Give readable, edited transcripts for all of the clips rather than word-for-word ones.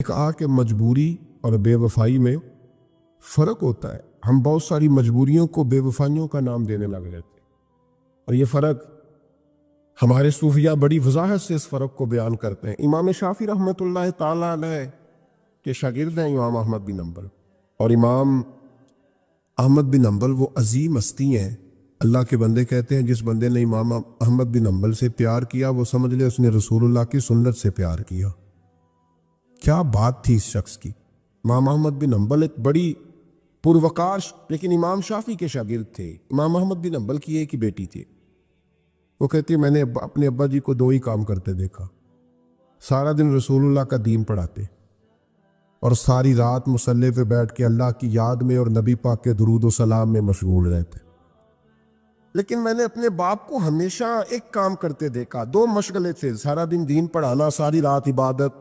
کہا کہ مجبوری اور بے وفائی میں فرق ہوتا ہے. ہم بہت ساری مجبوریوں کو بے وفائیوں کا نام دینے لگ جاتے ہیں، اور یہ فرق ہمارے صوفیاء بڑی وضاحت سے اس فرق کو بیان کرتے ہیں. امام شافعی رحمۃ اللہ تعالیٰ علیہ کے شاگرد ہیں امام احمد بن حنبل، اور امام احمد بن حنبل وہ عظیم ہستی ہیں. اللہ کے بندے کہتے ہیں جس بندے نے امام احمد بن حنبل سے پیار کیا وہ سمجھ لے اس نے رسول اللہ کی سنت سے پیار کیا. کیا بات تھی اس شخص کی. امام احمد بن حنبل ایک بڑی پروقار لیکن امام شافعی کے شاگرد تھے. امام احمد بن حنبل کی ایک ہی بیٹی تھی. وہ کہتی ہے میں نے اپنے ابا جی کو 2 ہی کام کرتے دیکھا، سارا دن رسول اللہ کا دین پڑھاتے اور ساری رات مصلی پہ بیٹھ کے اللہ کی یاد میں اور نبی پاک کے درود و سلام میں مشغول رہتے. لیکن میں نے اپنے باپ کو ہمیشہ ایک کام کرتے دیکھا، 2 مشغلے تھے، سارا دن دین پڑھانا، ساری رات عبادت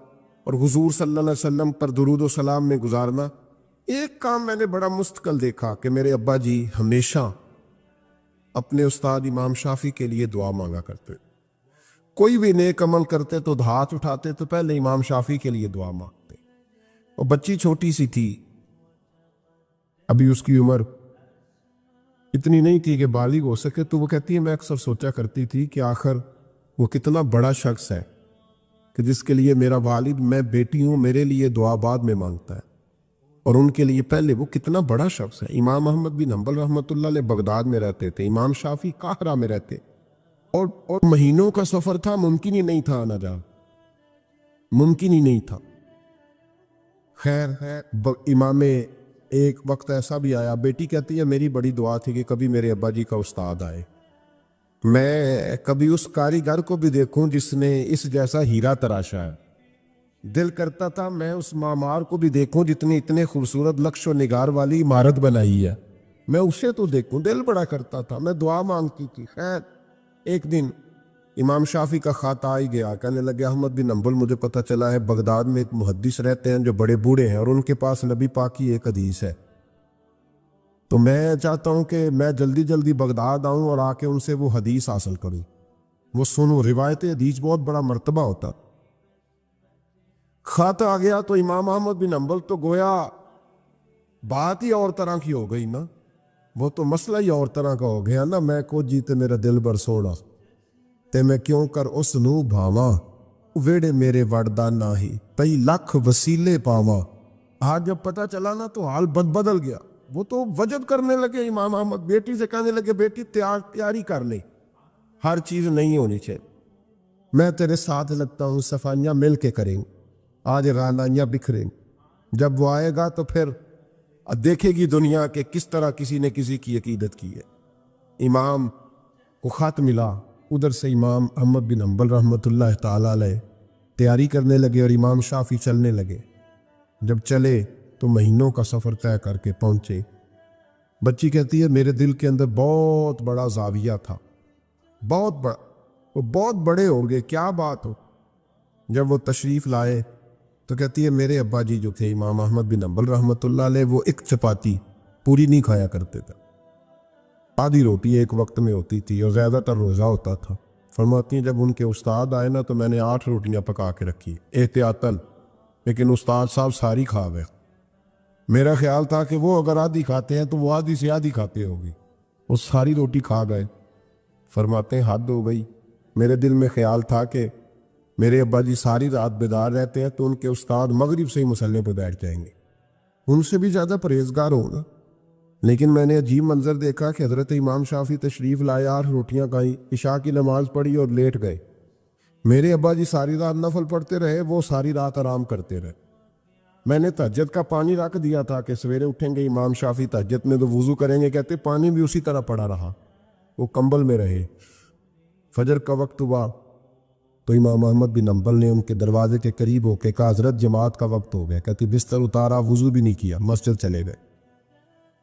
اور حضور صلی اللہ علیہ وسلم پر درود و سلام میں گزارنا. ایک کام میں نے بڑا مستقل دیکھا کہ میرے ابا جی ہمیشہ اپنے استاد امام شافعی کے لیے دعا مانگا کرتے. کوئی بھی نیک عمل کرتے تو ہاتھ اٹھاتے تو پہلے امام شافعی کے لیے دعا مانگتے. اور بچی چھوٹی سی تھی، ابھی اس کی عمر اتنی نہیں تھی کہ بالغ ہو سکے، تو وہ کہتی ہے میں اکثر سوچا کرتی تھی کہ آخر وہ کتنا بڑا شخص ہے کہ جس کے لیے میرا والد، میں بیٹی ہوں، میرے لیے دعا بعد میں مانگتا ہے، اور ان کے لیے پہلے وہ کتنا بڑا شخص ہے. امام احمد بن حنبل رحمۃ اللہ علیہ بغداد میں رہتے تھے، امام شافعی قاہرہ میں رہتے، اور مہینوں کا سفر تھا، ممکن ہی نہیں تھا آنا جانا، ممکن ہی نہیں تھا. خیر ہے، امام ایک وقت ایسا بھی آیا، بیٹی کہتی ہے میری بڑی دعا تھی کہ کبھی میرے ابا جی کا استاد آئے، میں کبھی اس کاریگر کو بھی دیکھوں جس نے اس جیسا ہیرا تراشا ہے. دل کرتا تھا میں اس معمار کو بھی دیکھوں جس نے اتنے خوبصورت نقش و نگار والی عمارت بنائی ہے، میں اسے تو دیکھوں. دل بڑا کرتا تھا، میں دعا مانگتی تھی. خیر ایک دن امام شافعی کا خط آ ہی گیا، کہنے لگے احمد بن حنبل مجھے پتہ چلا ہے بغداد میں ایک محدث رہتے ہیں جو بڑے بوڑھے ہیں اور ان کے پاس نبی پاک کی ایک حدیث ہے، تو میں چاہتا ہوں کہ میں جلدی جلدی بغداد آؤں اور آ کے ان سے وہ حدیث حاصل کروں، وہ سنوں. روایت حدیث بہت بڑا مرتبہ ہوتا. خط آ گیا تو امام احمد بن حنبل تو گویا بات ہی اور طرح کی ہو گئی نا، وہ تو مسئلہ ہی اور طرح کا ہو گیا نا. میں کو جیتے میرا دل بر سوڑا تے میں کیوں کر اس نو بھاواں، ویڑے میرے وڑدا نہ ہی کئی لاکھ وسیلے پاواں. آج جب پتہ چلا نا تو حال بدل گیا. وہ تو وجد کرنے لگے امام احمد، بیٹی سے کہنے لگے بیٹی تیاری کر لے، ہر چیز نہیں ہونی چاہیے، میں تیرے ساتھ لگتا ہوں، صفائیاں مل کے کریں، آج رانائیاں بکھریں. جب وہ آئے گا تو پھر دیکھے گی دنیا کہ کس طرح کسی نے کسی کی عقیدت کی ہے. امام کو خط ملا، ادھر سے امام احمد بن حنبل رحمۃ اللہ تعالیٰ علیہ تیاری کرنے لگے اور امام شافعی چلنے لگے. جب چلے تو مہینوں کا سفر طے کر کے پہنچے. بچی کہتی ہے میرے دل کے اندر بہت بڑا زاویہ تھا، بہت بڑا، وہ بہت بڑے ہوں گے، کیا بات ہو. جب وہ تشریف لائے تو کہتی ہے میرے ابا جی جو تھے امام احمد بن حنبل رحمۃ اللہ علیہ وہ ایک چپاتی پوری نہیں کھایا کرتے تھے، آدھی روٹی ایک وقت میں ہوتی تھی اور زیادہ تر روزہ ہوتا تھا. فرماتی ہیں جب ان کے استاد آئے نا تو میں نے 8 روٹیاں پکا کے رکھی احتیاطاً، لیکن استاد صاحب ساری کھا گئے. میرا خیال تھا کہ وہ اگر آدھی کھاتے ہیں تو وہ آدھی سے آدھی کھاتے ہوگی، وہ ساری روٹی کھا گئے. فرماتے ہیں حد ہو گئی، میرے دل میں خیال تھا کہ میرے ابا جی ساری رات بیدار رہتے ہیں تو ان کے استاد مغرب سے ہی مصلی پہ بیٹھ جائیں گے، ان سے بھی زیادہ پرہیزگار ہوگا. لیکن میں نے عجیب منظر دیکھا کہ حضرت امام شافعی تشریف لائے، 8 روٹیاں کھائیں، عشاء کی نماز پڑھی اور لیٹ گئے. میرے ابا جی ساری رات نفل پڑھتے رہے، وہ ساری رات آرام کرتے رہے. میں نے تہجد کا پانی رکھ دیا تھا کہ سویرے اٹھیں گے امام شافعی تہجد میں تو وضو کریں گے، کہتے پانی بھی اسی طرح پڑا رہا، وہ کمبل میں رہے. فجر کا وقت ہوا تو امام احمد بن حنبل نے ان کے دروازے کے قریب ہو کے کہا حضرت جماعت کا وقت ہو گیا. کہتی بستر اتارا، وضو بھی نہیں کیا، مسجد چلے گئے،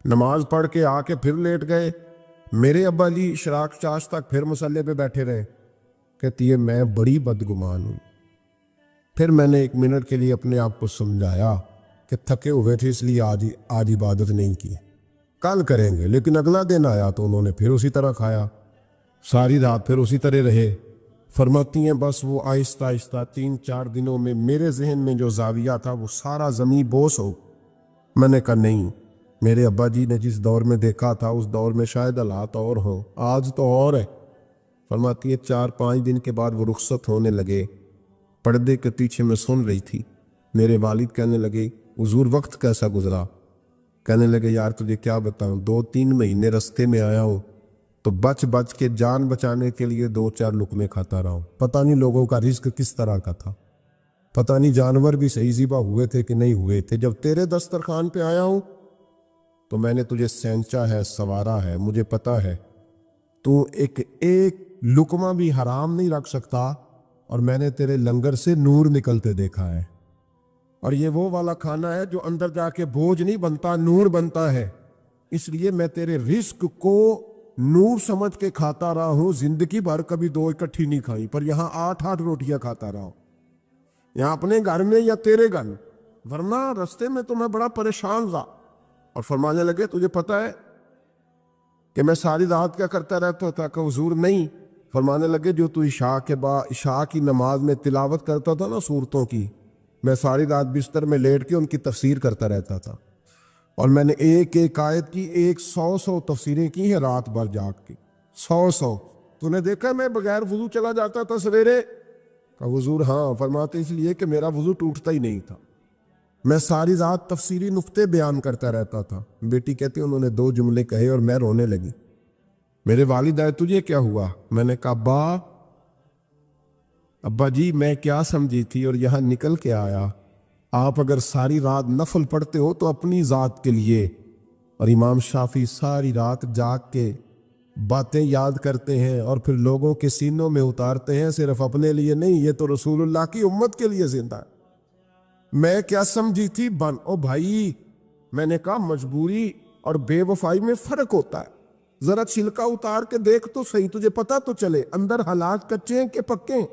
نماز پڑھ کے آ کے پھر لیٹ گئے. میرے ابا جی اشراق چاش تک پھر مصلی پہ بیٹھے رہے. کہتی ہے میں بڑی بدگمان ہوں. پھر میں نے 1 منٹ کے لیے اپنے آپ کو سمجھایا کہ تھکے ہوئے تھے اس لیے آج عبادت نہیں کی، کل کریں گے. لیکن اگلا دن آیا تو انہوں نے پھر اسی طرح کھایا، ساری رات پھر اسی طرح رہے. فرماتی ہیں بس وہ آہستہ آہستہ 3-4 دنوں میں میرے ذہن میں جو زاویہ تھا وہ سارا زمین بوس ہو۔ میں نے کہا نہیں، میرے ابا جی نے جس دور میں دیکھا تھا اس دور میں شاید حالات اور ہوں، آج تو اور ہے۔ فرماتی ہے 4-5 دن کے بعد وہ رخصت ہونے لگے، پردے کے پیچھے میں سن رہی تھی، میرے والد کہنے لگے حضور وقت کیسا گزرا؟ کہنے لگے یار تجھے کیا بتاؤں، 2-3 مہینے رستے میں آیا ہوں تو بچ بچ کے جان بچانے کے لیے 2-4 لقمے کھاتا رہا ہوں۔ پتہ نہیں لوگوں کا رزق کس طرح کا تھا، پتہ نہیں جانور بھی صحیح ذبح ہوئے تھے کہ نہیں ہوئے تھے۔ جب تیرے دسترخوان پہ آیا ہوں تو میں نے تجھے سینچا ہے، سوارا ہے، مجھے پتہ ہے تو ایک لقمہ بھی حرام نہیں رکھ سکتا، اور میں نے تیرے لنگر سے نور نکلتے دیکھا ہے، اور یہ وہ والا کھانا ہے جو اندر جا کے بوجھ نہیں بنتا، نور بنتا ہے۔ اس لیے میں تیرے رزق کو نور سمجھ کے کھاتا رہا ہوں، زندگی بھر کبھی 2 اکٹھی نہیں کھائی، پر یہاں 8-8 روٹیاں کھاتا رہا ہوں، یہاں اپنے گھر میں یا تیرے گھر میں، ورنہ رستے میں تو میں بڑا پریشان تھا۔ اور فرمانے لگے تجھے پتہ ہے کہ میں ساری رات کیا کرتا رہتا تھا؟ کہ حضور نہیں۔ فرمانے لگے جو تو عشاء کی نماز میں تلاوت کرتا تھا نا صورتوں کی، میں ساری رات بستر میں لیٹ کے ان کی تفسیر کرتا رہتا تھا، اور میں نے ایک ایک آیت کی 100 تفسیریں کی ہیں رات بھر جاگ کے، 100۔ تو نے دیکھا میں بغیر وضو چلا جاتا تھا سویرے؟ کہ حضور ہاں۔ فرماتے اس لیے کہ میرا وضو ٹوٹتا ہی نہیں تھا، میں ساری رات تفسیری نقطے بیان کرتا رہتا تھا۔ بیٹی کہتی انہوں نے 2 جملے کہے اور میں رونے لگی۔ میرے والد آئے تجھے کیا ہوا؟ میں نے کہا ابا جی میں کیا سمجھی تھی اور یہاں نکل کے آیا، آپ اگر ساری رات نفل پڑھتے ہو تو اپنی ذات کے لیے، اور امام شافعی ساری رات جاگ کے باتیں یاد کرتے ہیں اور پھر لوگوں کے سینوں میں اتارتے ہیں، صرف اپنے لیے نہیں، یہ تو رسول اللہ کی امت کے لیے زندہ ہے۔ میں کیا سمجھی تھی او بھائی، میں نے کہا مجبوری اور بے وفائی میں فرق ہوتا ہے، ذرا چھلکا اتار کے دیکھ تو صحیح، تجھے پتہ تو چلے اندر حالات کچے ہیں کہ پکے ہیں۔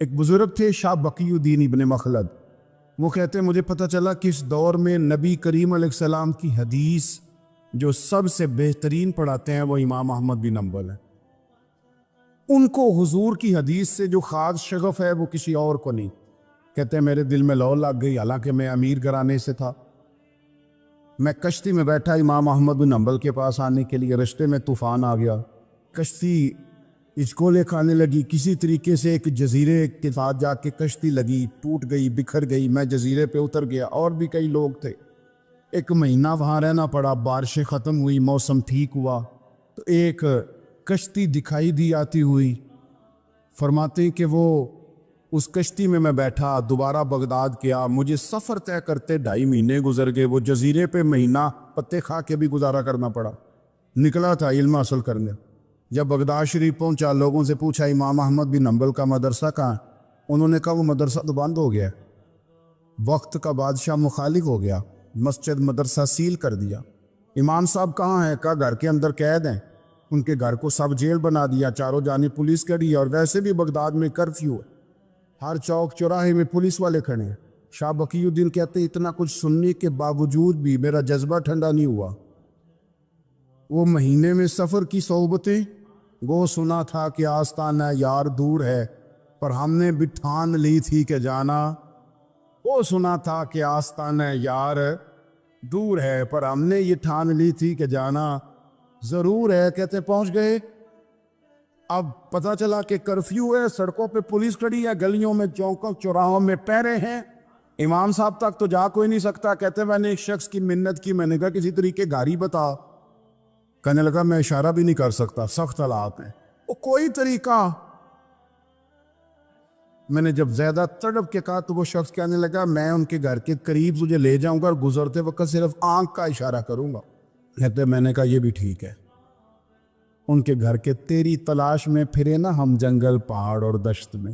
ایک بزرگ تھے شاہ بقی الدین ابن مخلد، وہ کہتے ہیں مجھے پتہ چلا کہ اس دور میں نبی کریم علیہ السلام کی حدیث جو سب سے بہترین پڑھاتے ہیں وہ امام احمد بن حنبل ہیں۔ ان کو حضور کی حدیث سے جو خاص شغف ہے وہ کسی اور کو نہیں۔ کہتے ہیں میرے دل میں لو لگ گئی، حالانکہ میں امیر گھرانے سے تھا۔ میں کشتی میں بیٹھا امام احمد بن حنبل کے پاس آنے کے لیے، رستے میں طوفان آ گیا، کشتی اچکولے کھانے لگی، کسی طریقے سے ایک جزیرے کے ساتھ جا کے کشتی لگی، ٹوٹ گئی، بکھر گئی، میں جزیرے پہ اتر گیا، اور بھی کئی لوگ تھے۔ 1 مہینہ وہاں رہنا پڑا، بارشیں ختم ہوئی، موسم ٹھیک ہوا تو ایک کشتی دکھائی دی آتی ہوئی۔ فرماتے ہیں کہ وہ اس کشتی میں بیٹھا، دوبارہ بغداد کیا، مجھے سفر طے کرتے 2.5 مہینے گزر گئے، وہ جزیرے پہ مہینہ پتے کھا کے بھی گزارا کرنا پڑا۔ نکلا تھا علم حاصل کرنے، جب بغداد شریف پہنچا لوگوں سے پوچھا امام احمد بن حنبل کا مدرسہ کہاں؟ انہوں نے کہا وہ مدرسہ تو بند ہو گیا، وقت کا بادشاہ مخالف ہو گیا، مسجد مدرسہ سیل کر دیا۔ امام صاحب کہاں ہیں؟ کہا گھر کے اندر قید ہیں۔ ان کے گھر کو سب جیل بنا دیا، چاروں جانب پولیس کھڑی ہے، اور ویسے بھی بغداد میں کرفیو ہے، ہر چوک چوراہے میں پولیس والے کھڑے ہیں۔ شاہ بقی الدین کہتے ہیں اتنا کچھ سننے کے باوجود بھی میرا جذبہ ٹھنڈا نہیں ہوا۔ وہ مہینے میں سفر کی صحبتیں، وہ سنا تھا کہ آستانہ یار دور ہے پر ہم نے بھی ٹھان لی تھی کہ جانا، وہ سنا تھا کہ آستانہ یار دور ہے پر ہم نے یہ ٹھان لی تھی کہ جانا ضرور ہے۔ کہتے پہنچ گئے، اب پتہ چلا کہ کرفیو ہے، سڑکوں پہ پولیس کھڑی ہے، گلیوں میں چوکوں چوراہوں میں پہرے ہیں، امام صاحب تک تو جا کوئی نہیں سکتا۔ کہتے میں نے ایک شخص کی منت کی، میں نے کہا کسی طریقے گاڑی بتا، کہنے لگا میں اشارہ بھی نہیں کر سکتا، سخت حالات ہیں، وہ کوئی طریقہ۔ میں نے جب زیادہ تڑپ کے کہا تو وہ شخص کہنے لگا میں ان کے گھر کے قریب تجھے لے جاؤں گا اور گزرتے وقت صرف آنکھ کا اشارہ کروں گا۔ کہتے میں نے کہا یہ بھی ٹھیک ہے۔ ان کے گھر کے تیری تلاش میں پھرے نا ہم جنگل پہاڑ اور دشت میں،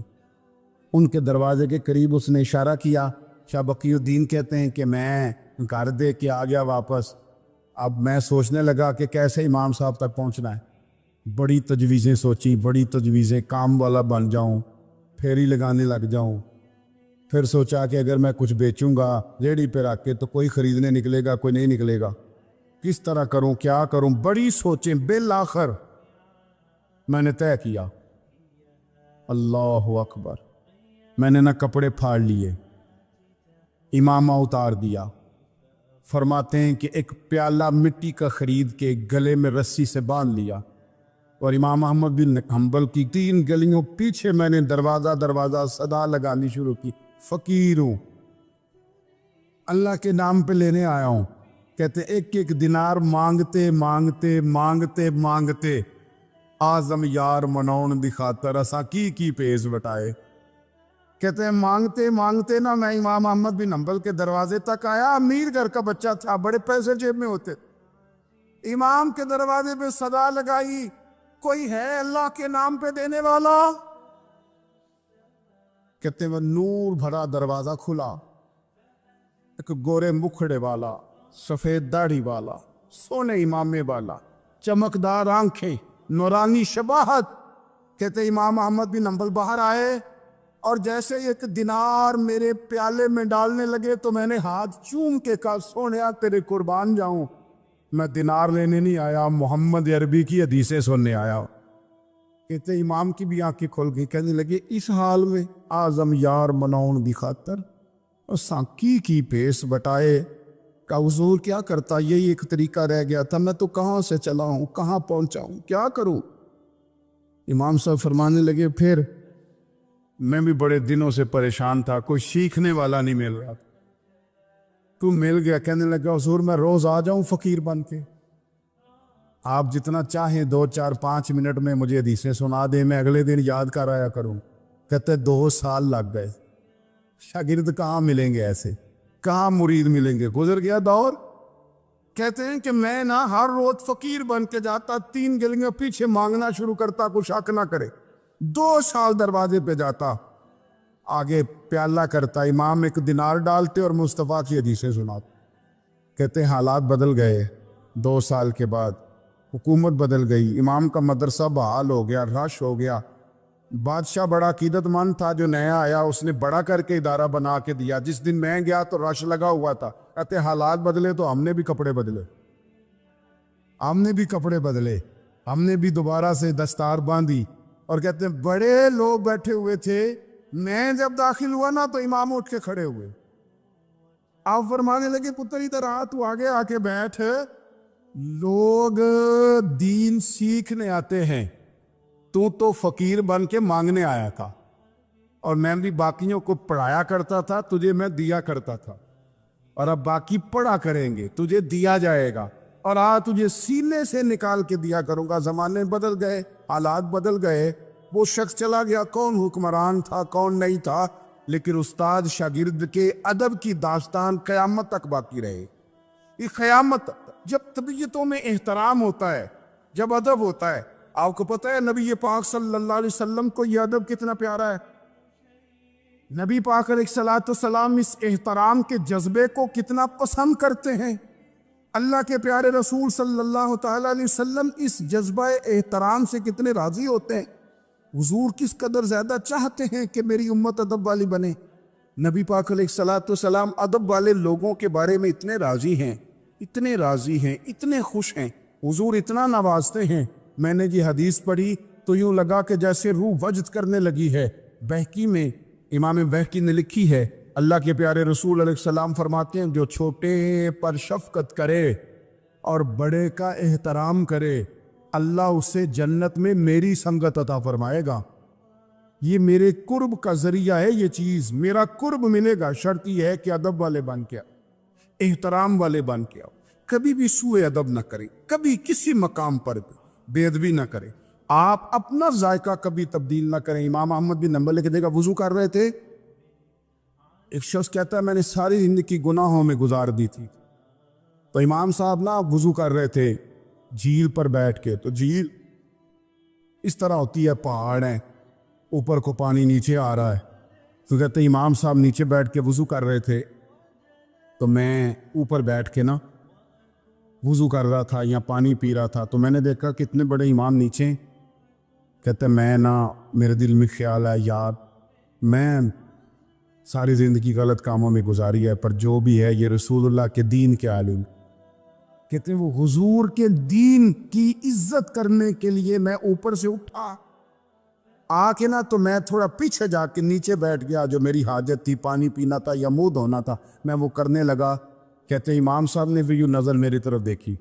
ان کے دروازے کے قریب اس نے اشارہ کیا۔ شاہ بقی الدین کہتے ہیں کہ میں گھر دے کے آ گیا واپس۔ اب میں سوچنے لگا کہ کیسے امام صاحب تک پہنچنا ہے، بڑی تجویزیں سوچی، بڑی تجویزیں، کام والا بن جاؤں، پھیری لگانے لگ جاؤں۔ پھر سوچا کہ اگر میں کچھ بیچوں گا ریڑھی پہ رکھ کے تو کوئی خریدنے نکلے گا، کوئی نہیں نکلے گا، کس طرح کروں، کیا کروں، بڑی سوچیں۔ بالآخر میں نے طے کیا اللہ اکبر. میں نے نہ کپڑے پھاڑ لیے، امامہ اتار دیا. فرماتے ہیں کہ ایک پیالہ مٹی کا خرید کے گلے میں رسی سے باندھ لیا، اور امام احمد بن حنبل کی 3 گلیوں پیچھے میں نے دروازہ صدا لگانی شروع کی، فقیر ہوں، اللہ کے نام پہ لینے آیا ہوں. کہتے ایک ایک دینار مانگتے مانگتے مانگتے مانگتے آزم یار منون دی خاطر اساں کی پیز بٹائے. کہتے ہیں مانگتے مانگتے نا میں امام احمد بن حنبل کے دروازے تک آیا. امیر گھر کا بچہ تھا، بڑے پیسے جیب میں ہوتے. امام کے دروازے پہ صدا لگائی، کوئی ہے اللہ کے نام پہ دینے والا؟ کہتے ہیں وہ نور بھرا دروازہ کھلا. ایک گورے مکھڑے والا، سفید داڑھی والا، سونے امامے والا، چمکدار آنکھیں، نورانی شباہت. کہتے امام احمد بن حنبل باہر آئے اور جیسے ایک دینار میرے پیالے میں ڈالنے لگے تو میں نے ہاتھ چوم کے کہا سونیا تیرے قربان جاؤں، میں دینار لینے نہیں آیا، محمد عربی کی حدیثیں سننے آیا. کہتے امام کی بھی آنکھیں کھل گئی. کہنے لگے اس حال میں آزم یار منون دی خاطر اساں کی پیس بٹائے. کہ حضور کیا کرتا، یہی ایک طریقہ رہ گیا تھا، میں تو کہاں سے چلا ہوں، کہاں پہنچا ہوں، کیا کروں؟ امام صاحب فرمانے لگے پھر میں بھی بڑے دنوں سے پریشان تھا، کوئی سیکھنے والا نہیں مل رہا تھا، تو مل گیا. کہنے لگا حضور میں روز آ جاؤں فقیر بن کے، آپ جتنا چاہیں 2 4 5 منٹ میں مجھے حدیثیں سنا دیں، میں اگلے دن یاد کر آیا کروں. کہتے 2 سال لگ گئے. شاگرد کہاں ملیں گے ایسے، کہاں مرید ملیں گے، گزر گیا دور. کہتے ہیں کہ میں نا ہر روز فقیر بن کے جاتا، 3 گلیاں پیچھے مانگنا شروع کرتا، کوئی شک نہ کرے. 2 سال دروازے پہ جاتا، آگے پیالہ کرتا، امام ایک دینار ڈالتے اور مصطفیٰ کی حدیثیں سناتے. کہتے ہیں حالات بدل گئے. 2 سال کے بعد حکومت بدل گئی، امام کا مدرسہ بحال ہو گیا، رش ہو گیا. بادشاہ بڑا عقیدت مند تھا، جو نیا آیا اس نے بڑا کر کے ادارہ بنا کے دیا. جس دن میں گیا تو رش لگا ہوا تھا. کہتے حالات بدلے تو ہم نے بھی کپڑے بدلے، ہم نے بھی دوبارہ سے دستار باندھی. اور کہتے ہیں بڑے لوگ بیٹھے ہوئے تھے، میں جب داخل ہوا نا تو امام اٹھ کے کھڑے ہوئے. آپ فرمانے لگے پتر ادھر آ، تو آگے آ کے بیٹھ، لوگ دین سیکھنے آتے ہیں، تو فقیر بن کے مانگنے آیا تھا، اور میں بھی باقیوں کو پڑھایا کرتا تھا، تجھے میں دیا کرتا تھا، اور اب باقی پڑھا کریں گے، تجھے دیا جائے گا، اور تجھے سینے سے نکال کے دیا کروں گا. زمانے بدل گئے، حالات بدل گئے، وہ شخص چلا گیا، کون حکمران تھا کون نہیں تھا، لیکن استاد شاگرد کے ادب کی داستان قیامت تک باقی رہے. یہ قیامت جب طبیعتوں میں احترام ہوتا ہے، جب ادب ہوتا ہے. آپ کو پتہ ہے نبی پاک صلی اللہ علیہ وسلم کو یہ ادب کتنا پیارا ہے. نبی پاک علیہ السلام اس احترام کے جذبے کو کتنا پسند کرتے ہیں. اللہ کے پیارے رسول صلی اللہ تعالیٰ علیہ وسلم اس جذبہ احترام سے کتنے راضی ہوتے ہیں. حضور کس قدر زیادہ چاہتے ہیں کہ میری امت ادب والی بنے. نبی پاک علیہ السلام ادب والے لوگوں کے بارے میں اتنے راضی ہیں، اتنے راضی ہیں، اتنے خوش ہیں. حضور اتنا نوازتے ہیں. میں نے یہ حدیث پڑھی تو یوں لگا کہ جیسے روح وجد کرنے لگی ہے. بہقی میں امام بہقی نے لکھی ہے، اللہ کے پیارے رسول علیہ السلام فرماتے ہیں جو چھوٹے پر شفقت کرے اور بڑے کا احترام کرے، اللہ اسے جنت میں میری سنگت عطا فرمائے گا. یہ میرے قرب کا ذریعہ ہے، یہ چیز میرا قرب ملے گا. شرط یہ ہے کہ ادب والے بن کے آؤ، احترام والے بن کے آؤ. کبھی بھی سوء ادب نہ کریں، کبھی کسی مقام پر بے ادبی نہ کریں. آپ اپنا ذائقہ کبھی تبدیل نہ کریں. امام احمد بن حنبل لکھتے ہیں وضو کر رہے تھے، ایک شخص کہتا ہے میں نے ساری زندگی گناہوں میں گزار دی تھی. تو امام صاحب نا وضو کر رہے تھے جھیل پر بیٹھ کے. تو جھیل اس طرح ہوتی ہے، پہاڑ ہیں، اوپر کو پانی نیچے آ رہا ہے. تو کہتے ہیں امام صاحب نیچے بیٹھ کے وضو کر رہے تھے، تو میں اوپر بیٹھ کے نا وضو کر رہا تھا یا پانی پی رہا تھا. تو میں نے دیکھا کتنے بڑے امام نیچے. کہتے میں نا میرے دل میں خیال ہے یار میں ساری زندگی غلط کاموں میں گزاری ہے، پر جو بھی ہے یہ رسول اللہ کے دین کے عالم. کہتے ہیں وہ حضور کے دین کی عزت کرنے کے لیے میں اوپر سے اٹھا، آ کے نا تو میں تھوڑا پیچھے جا کے نیچے بیٹھ گیا، جو میری حاجت تھی، پانی پینا تھا یا منہ دھونا تھا، میں وہ کرنے لگا۔ کہتے امام صاحب نے بھی یوں نظر میری طرف دیکھی،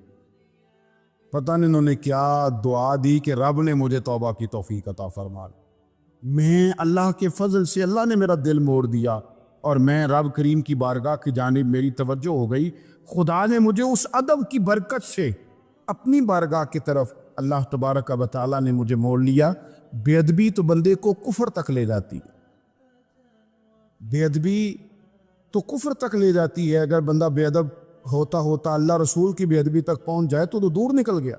پتہ نہیں انہوں نے کیا دعا دی کہ رب نے مجھے توبہ کی توفیق عطا فرما۔ میں اللہ کے فضل سے اللہ نے میرا دل موڑ دیا اور میں رب کریم کی بارگاہ کی جانب میری توجہ ہو گئی۔ خدا نے مجھے اس ادب کی برکت سے اپنی بارگاہ کی طرف اللہ تبارک و تعالیٰ نے مجھے موڑ لیا۔ بے ادبی تو بندے کو کفر تک لے جاتی ہے، بے ادبی تو کفر تک لے جاتی ہے۔ اگر بندہ بے ادب ہوتا ہوتا اللہ رسول کی بے ادبی تک پہنچ جائے تو دور نکل گیا،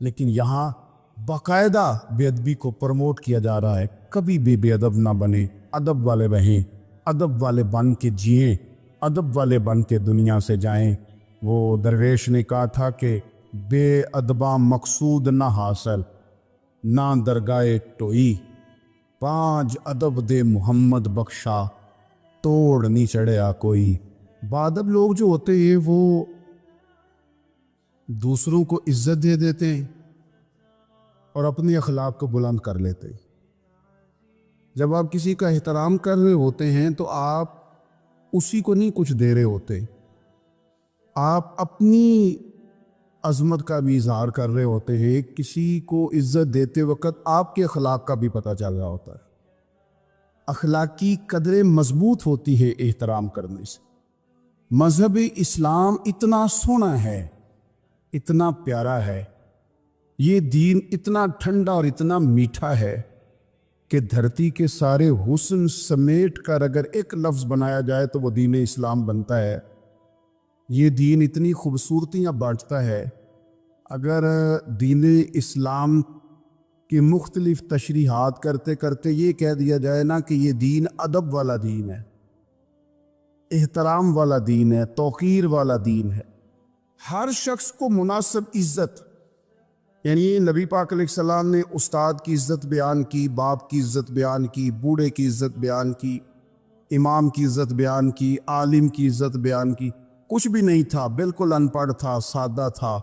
لیکن یہاں باقاعدہ بے ادبی کو پروموٹ کیا جا رہا ہے۔ کبھی بھی بے ادب نہ بنے، ادب والے رہیں، ادب والے بن کے جئیں، ادب والے بن کے دنیا سے جائیں۔ وہ درویش نے کہا تھا کہ بے ادباں مقصود نہ حاصل، نہ درگاہ ٹوئی، پانچ ادب دے محمد بخشا، توڑ نہیں چڑھیا کوئی۔ بادب لوگ جو ہوتے ہیں وہ دوسروں کو عزت دے دیتے ہیں اور اپنے اخلاق کو بلند کر لیتے ہیں۔ جب آپ کسی کا احترام کر رہے ہوتے ہیں تو آپ اسی کو نہیں کچھ دے رہے ہوتے، آپ اپنی عظمت کا بھی اظہار کر رہے ہوتے ہیں۔ کسی کو عزت دیتے وقت آپ کے اخلاق کا بھی پتہ چل رہا ہوتا ہے۔ اخلاقی قدریں مضبوط ہوتی ہے احترام کرنے سے۔ مذہب اسلام اتنا سونا ہے، اتنا پیارا ہے، یہ دین اتنا ٹھنڈا اور اتنا میٹھا ہے کہ دھرتی کے سارے حسن سمیٹ کر اگر ایک لفظ بنایا جائے تو وہ دین اسلام بنتا ہے۔ یہ دین اتنی خوبصورتیاں بانٹتا ہے۔ اگر دین اسلام کی مختلف تشریحات کرتے کرتے یہ کہہ دیا جائے نا کہ یہ دین ادب والا دین ہے، احترام والا دین ہے، توقیر والا دین ہے، ہر شخص کو مناسب عزت، یعنی نبی پاک علیہ السلام نے استاد کی عزت بیان کی، باپ کی عزت بیان کی، بوڑھے کی عزت بیان کی، امام کی عزت بیان کی، عالم کی عزت بیان کی۔ کچھ بھی نہیں تھا، بالکل ان پڑھ تھا، سادہ تھا،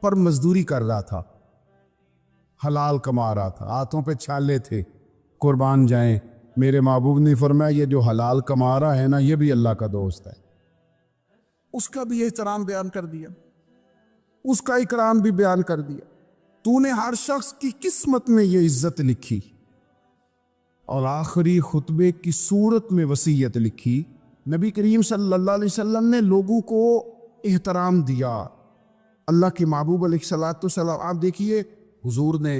پر مزدوری کر رہا تھا، حلال کما رہا تھا، ہاتھوں پہ چھالے تھے۔ قربان جائیں، میرے محبوب نے فرمایا یہ جو حلال کما رہا ہے نا یہ بھی اللہ کا دوست ہے۔ اس کا بھی احترام بیان کر دیا، اس کا اکرام بھی بیان کر دیا۔ تو نے ہر شخص کی قسمت میں یہ عزت لکھی اور آخری خطبے کی صورت میں وصیت لکھی۔ نبی کریم صلی اللہ علیہ وسلم نے لوگوں کو احترام دیا۔ اللہ کے محبوب علیہ السلام، آپ دیکھیے حضور نے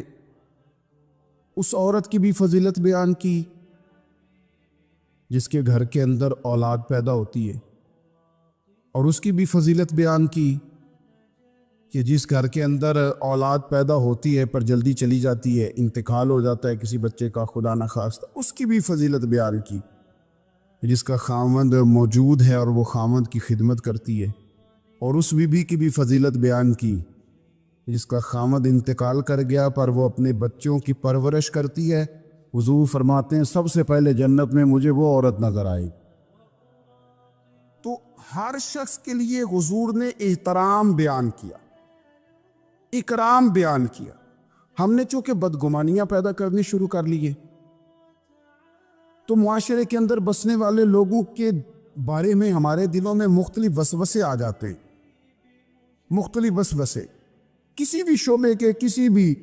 اس عورت کی بھی فضیلت بیان کی جس کے گھر کے اندر اولاد پیدا ہوتی ہے، اور اس کی بھی فضیلت بیان کی کہ جس گھر کے اندر اولاد پیدا ہوتی ہے پر جلدی چلی جاتی ہے، انتقال ہو جاتا ہے کسی بچے کا خدا نخواستہ، اس کی بھی فضیلت بیان کی۔ جس کا خاوند موجود ہے اور وہ خاوند کی خدمت کرتی ہے، اور اس بیوی کی بھی فضیلت بیان کی جس کا خاوند انتقال کر گیا پر وہ اپنے بچوں کی پرورش کرتی ہے۔ حضور فرماتے ہیں سب سے پہلے جنت میں مجھے وہ عورت نظر آئی۔ تو ہر شخص کے لیے حضور نے احترام بیان کیا، اکرام بیان کیا۔ ہم نے چونکہ بدگمانیاں پیدا کرنی شروع کر لیے تو معاشرے کے اندر بسنے والے لوگوں کے بارے میں ہمارے دلوں میں مختلف وسوسے آ جاتے ہیں، مختلف وسوسے۔ کسی بھی شعبے کے کسی بھی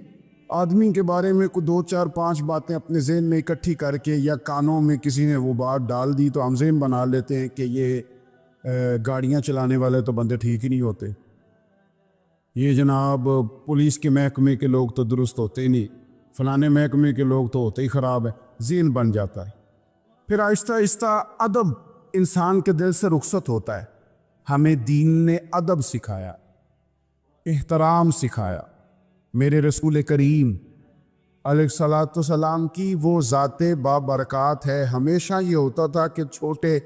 آدمی کے بارے میں کوئی 2 4 5 باتیں اپنے ذہن میں اکٹھی کر کے یا کانوں میں کسی نے وہ بات ڈال دی تو ہم ذہن بنا لیتے ہیں کہ یہ گاڑیاں چلانے والے تو بندے ٹھیک ہی نہیں ہوتے، یہ جناب پولیس کے محکمے کے لوگ تو درست ہوتے ہی نہیں، فلانے محکمے کے لوگ تو ہوتے ہی خراب ہے، ذہن بن جاتا ہے۔ پھر آہستہ آہستہ ادب انسان کے دل سے رخصت ہوتا ہے۔ ہمیں دین نے ادب سکھایا، احترام سکھایا۔ میرے رسول کریم علیہ الصلاۃ والسلام کی وہ ذات بابرکات ہے، ہمیشہ یہ ہوتا تھا کہ چھوٹے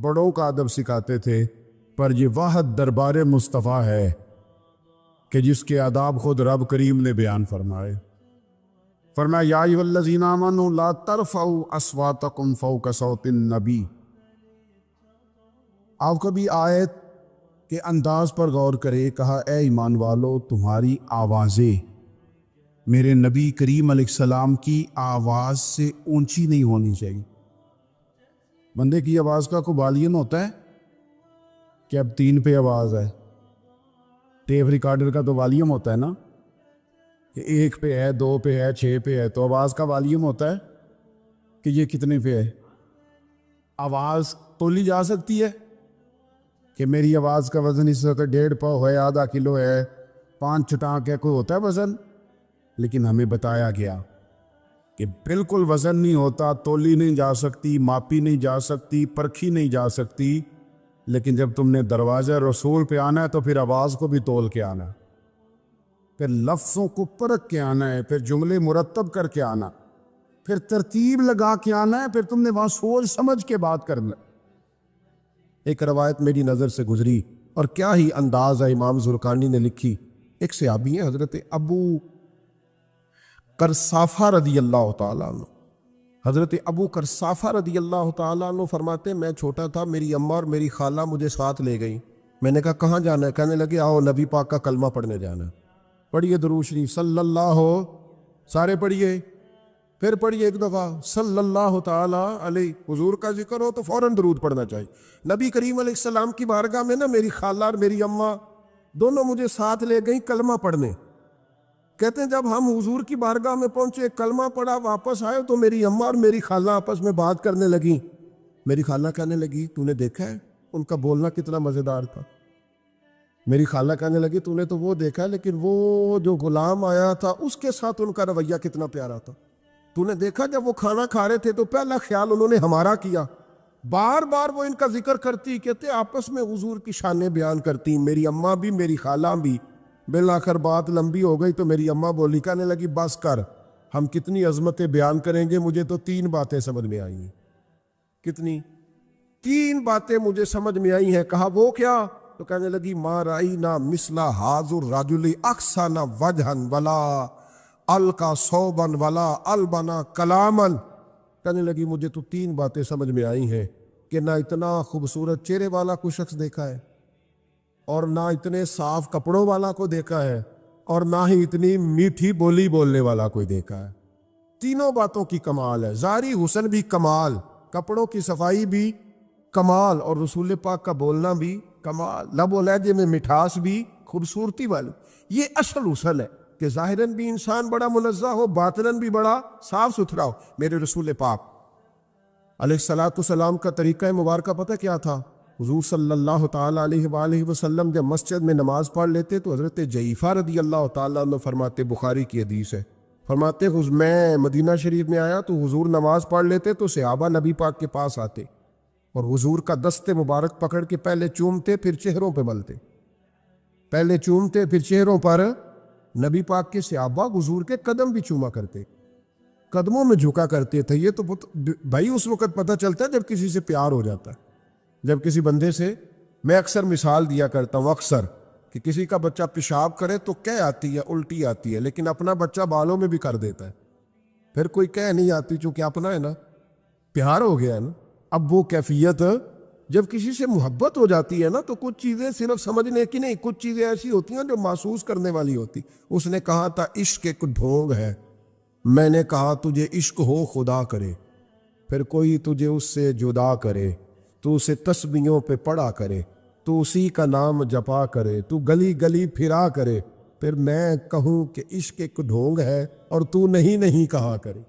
بڑوں کا ادب سکھاتے تھے، پر یہ واحد دربار مصطفیٰ ہے کہ جس کے آداب خود رب کریم نے بیان فرمائے۔ فرمایا یا ایھا الذین آمنوا لا ترفعوا اصواتکم فوق صوت النبی۔ آپ کبھی آیت کے انداز پر غور کرے، کہا اے ایمان والو تمہاری آوازیں میرے نبی کریم علیہ السلام کی آواز سے اونچی نہیں ہونی چاہیے۔ بندے کی آواز کا کوئی والیوم ہوتا ہے کہ اب 3 پہ آواز ہے؟ ٹیپ ریکارڈر کا تو والیوم ہوتا ہے نا کہ 1 پہ ہے، 2 پہ ہے، 6 پہ ہے۔ تو آواز کا والیوم ہوتا ہے کہ یہ کتنے پہ ہے؟ آواز تولی جا سکتی ہے کہ میری آواز کا وزن اس وقت 1.5 پاؤ ہے، آدھا کلو ہے، 5 چٹانک ہے، کوئی ہوتا ہے وزن؟ لیکن ہمیں بتایا گیا کہ بالکل وزن نہیں ہوتا، تولی نہیں جا سکتی، ماپی نہیں جا سکتی، پرکھی نہیں جا سکتی۔ لیکن جب تم نے دروازہ رسول پہ آنا ہے تو پھر آواز کو بھی تول کے آنا ہے، پھر لفظوں کو پرکھ کے آنا ہے، پھر جملے مرتب کر کے آنا، پھر ترتیب لگا کے آنا ہے، پھر تم نے وہاں سوچ سمجھ کے بات کرنا۔ ایک روایت میری نظر سے گزری اور کیا ہی انداز ہے، امام زرقانی نے لکھی۔ ایک صحابی ہیں حضرت ابو کرسافہ رضی اللہ تعالیٰ عنہ۔ حضرت ابو کرسافہ رضی اللہ تعالیٰ عنہ فرماتے ہیں میں چھوٹا تھا، میری اماں اور میری خالہ مجھے ساتھ لے گئیں۔ میں نے کہا کہاں جانا ہے؟ کہنے لگے آؤ نبی پاک کا کلمہ پڑھنے جانا ہے۔ پڑھیے درود شریف صلی اللہ، سارے پڑھیے، پھر پڑھیے ایک دفعہ صلی اللہ تعالیٰ علیہ۔ حضور کا ذکر ہو تو فوراً درود پڑھنا چاہیے۔ نبی کریم علیہ السلام کی بارگاہ میں نا میری خالہ اور میری اماں دونوں مجھے ساتھ لے گئیں کلمہ پڑھنے۔ کہتے ہیں جب ہم حضور کی بارگاہ میں پہنچے، کلمہ پڑھا، واپس آئے تو میری اماں اور میری خالہ آپس میں بات کرنے لگیں۔ میری خالہ کہنے لگی تو نے دیکھا ہے ان کا بولنا کتنا مزیدار تھا؟ میری خالہ کہنے لگی تو نے تو وہ دیکھا لیکن وہ جو غلام آیا تھا اس کے ساتھ ان کا رویہ کتنا پیارا تھا۔ تو نے دیکھا جب وہ کھانا کھا رہے تھے تو پہلا خیال انہوں نے ہمارا کیا۔ بار بار وہ ان کا ذکر کرتی، کہتے آپس میں حضور کی شانیں بیان کرتی، میری اماں بھی میری خالہ بھی۔ بالآخر بات لمبی ہو گئی تو میری اماں بولی، کہنے لگی بس کر، ہم کتنی عظمتیں بیان کریں گے، مجھے تو 3 باتیں سمجھ میں آئی ہیں۔ کتنی؟ 3 باتیں مجھے سمجھ میں آئی ہیں۔ کہا وہ کیا؟ تو کہنے لگی ما رأینا مثل ھذا الرجل احسن وجھا ولا القى صوبا ولا البنا کلاما۔ کہنے لگی مجھے تو 3 باتیں سمجھ میں آئی ہیں کہ نہ اتنا خوبصورت چہرے والا کوئی شخص دیکھا ہے، اور نہ اتنے صاف کپڑوں والا کو دیکھا ہے، اور نہ ہی اتنی میٹھی بولی بولنے والا کوئی دیکھا ہے۔ تینوں باتوں کی کمال ہے، ظاہری حسن بھی کمال، کپڑوں کی صفائی بھی کمال، اور رسول پاک کا بولنا بھی کمال، لب و لہجے میں مٹھاس بھی خوبصورتی والی۔ یہ اصل حسن ہے کہ ظاہراً بھی انسان بڑا منزہ ہو، باطناً بھی بڑا صاف ستھرا ہو۔ میرے رسول پاک علیہ الصلاۃ والسلام کا طریقہ مبارکہ پتہ کیا تھا؟ حضور صلی اللہ تعالیٰ علیہ وآلہ وسلم جب مسجد میں نماز پڑھ لیتے تو حضرت جعفہ رضی اللہ تعالیٰ عنہ فرماتے، بخاری کی حدیث ہے، فرماتے میں مدینہ شریف میں آیا تو حضور نماز پڑھ لیتے تو صحابہ نبی پاک کے پاس آتے اور حضور کا دست مبارک پکڑ کے پہلے چومتے پھر چہروں پہ ملتے، پہلے چومتے پھر چہروں پر۔ نبی پاک کے صحابہ حضور کے قدم بھی چوما کرتے، قدموں میں جھکا کرتے تھے۔ یہ تو بھائی اس وقت پتہ چلتا ہے جب کسی سے پیار ہو جاتا ہے، جب کسی بندے سے۔ میں اکثر مثال دیا کرتا ہوں اکثر کہ کسی کا بچہ پیشاب کرے تو کہہ آتی ہے، الٹی آتی ہے، لیکن اپنا بچہ بالوں میں بھی کر دیتا ہے، پھر کوئی کہہ نہیں آتی چونکہ اپنا ہے نا، پیار ہو گیا ہے نا۔ اب وہ کیفیت جب کسی سے محبت ہو جاتی ہے نا تو کچھ چیزیں صرف سمجھنے کی نہیں، کچھ چیزیں ایسی ہوتی ہیں جو محسوس کرنے والی ہوتی۔ اس نے کہا تھا عشق ایک ڈھونگ ہے، میں نے کہا تجھے عشق ہو خدا کرے، پھر کوئی تجھے اس سے جدا کرے، تو اسے تسبیحوں پہ پڑا کرے، تو اسی کا نام جپا کرے، تو گلی گلی پھرا کرے، پھر میں کہوں کہ عشق ایک ڈھونگ ہے اور تو نہیں کہا کرے،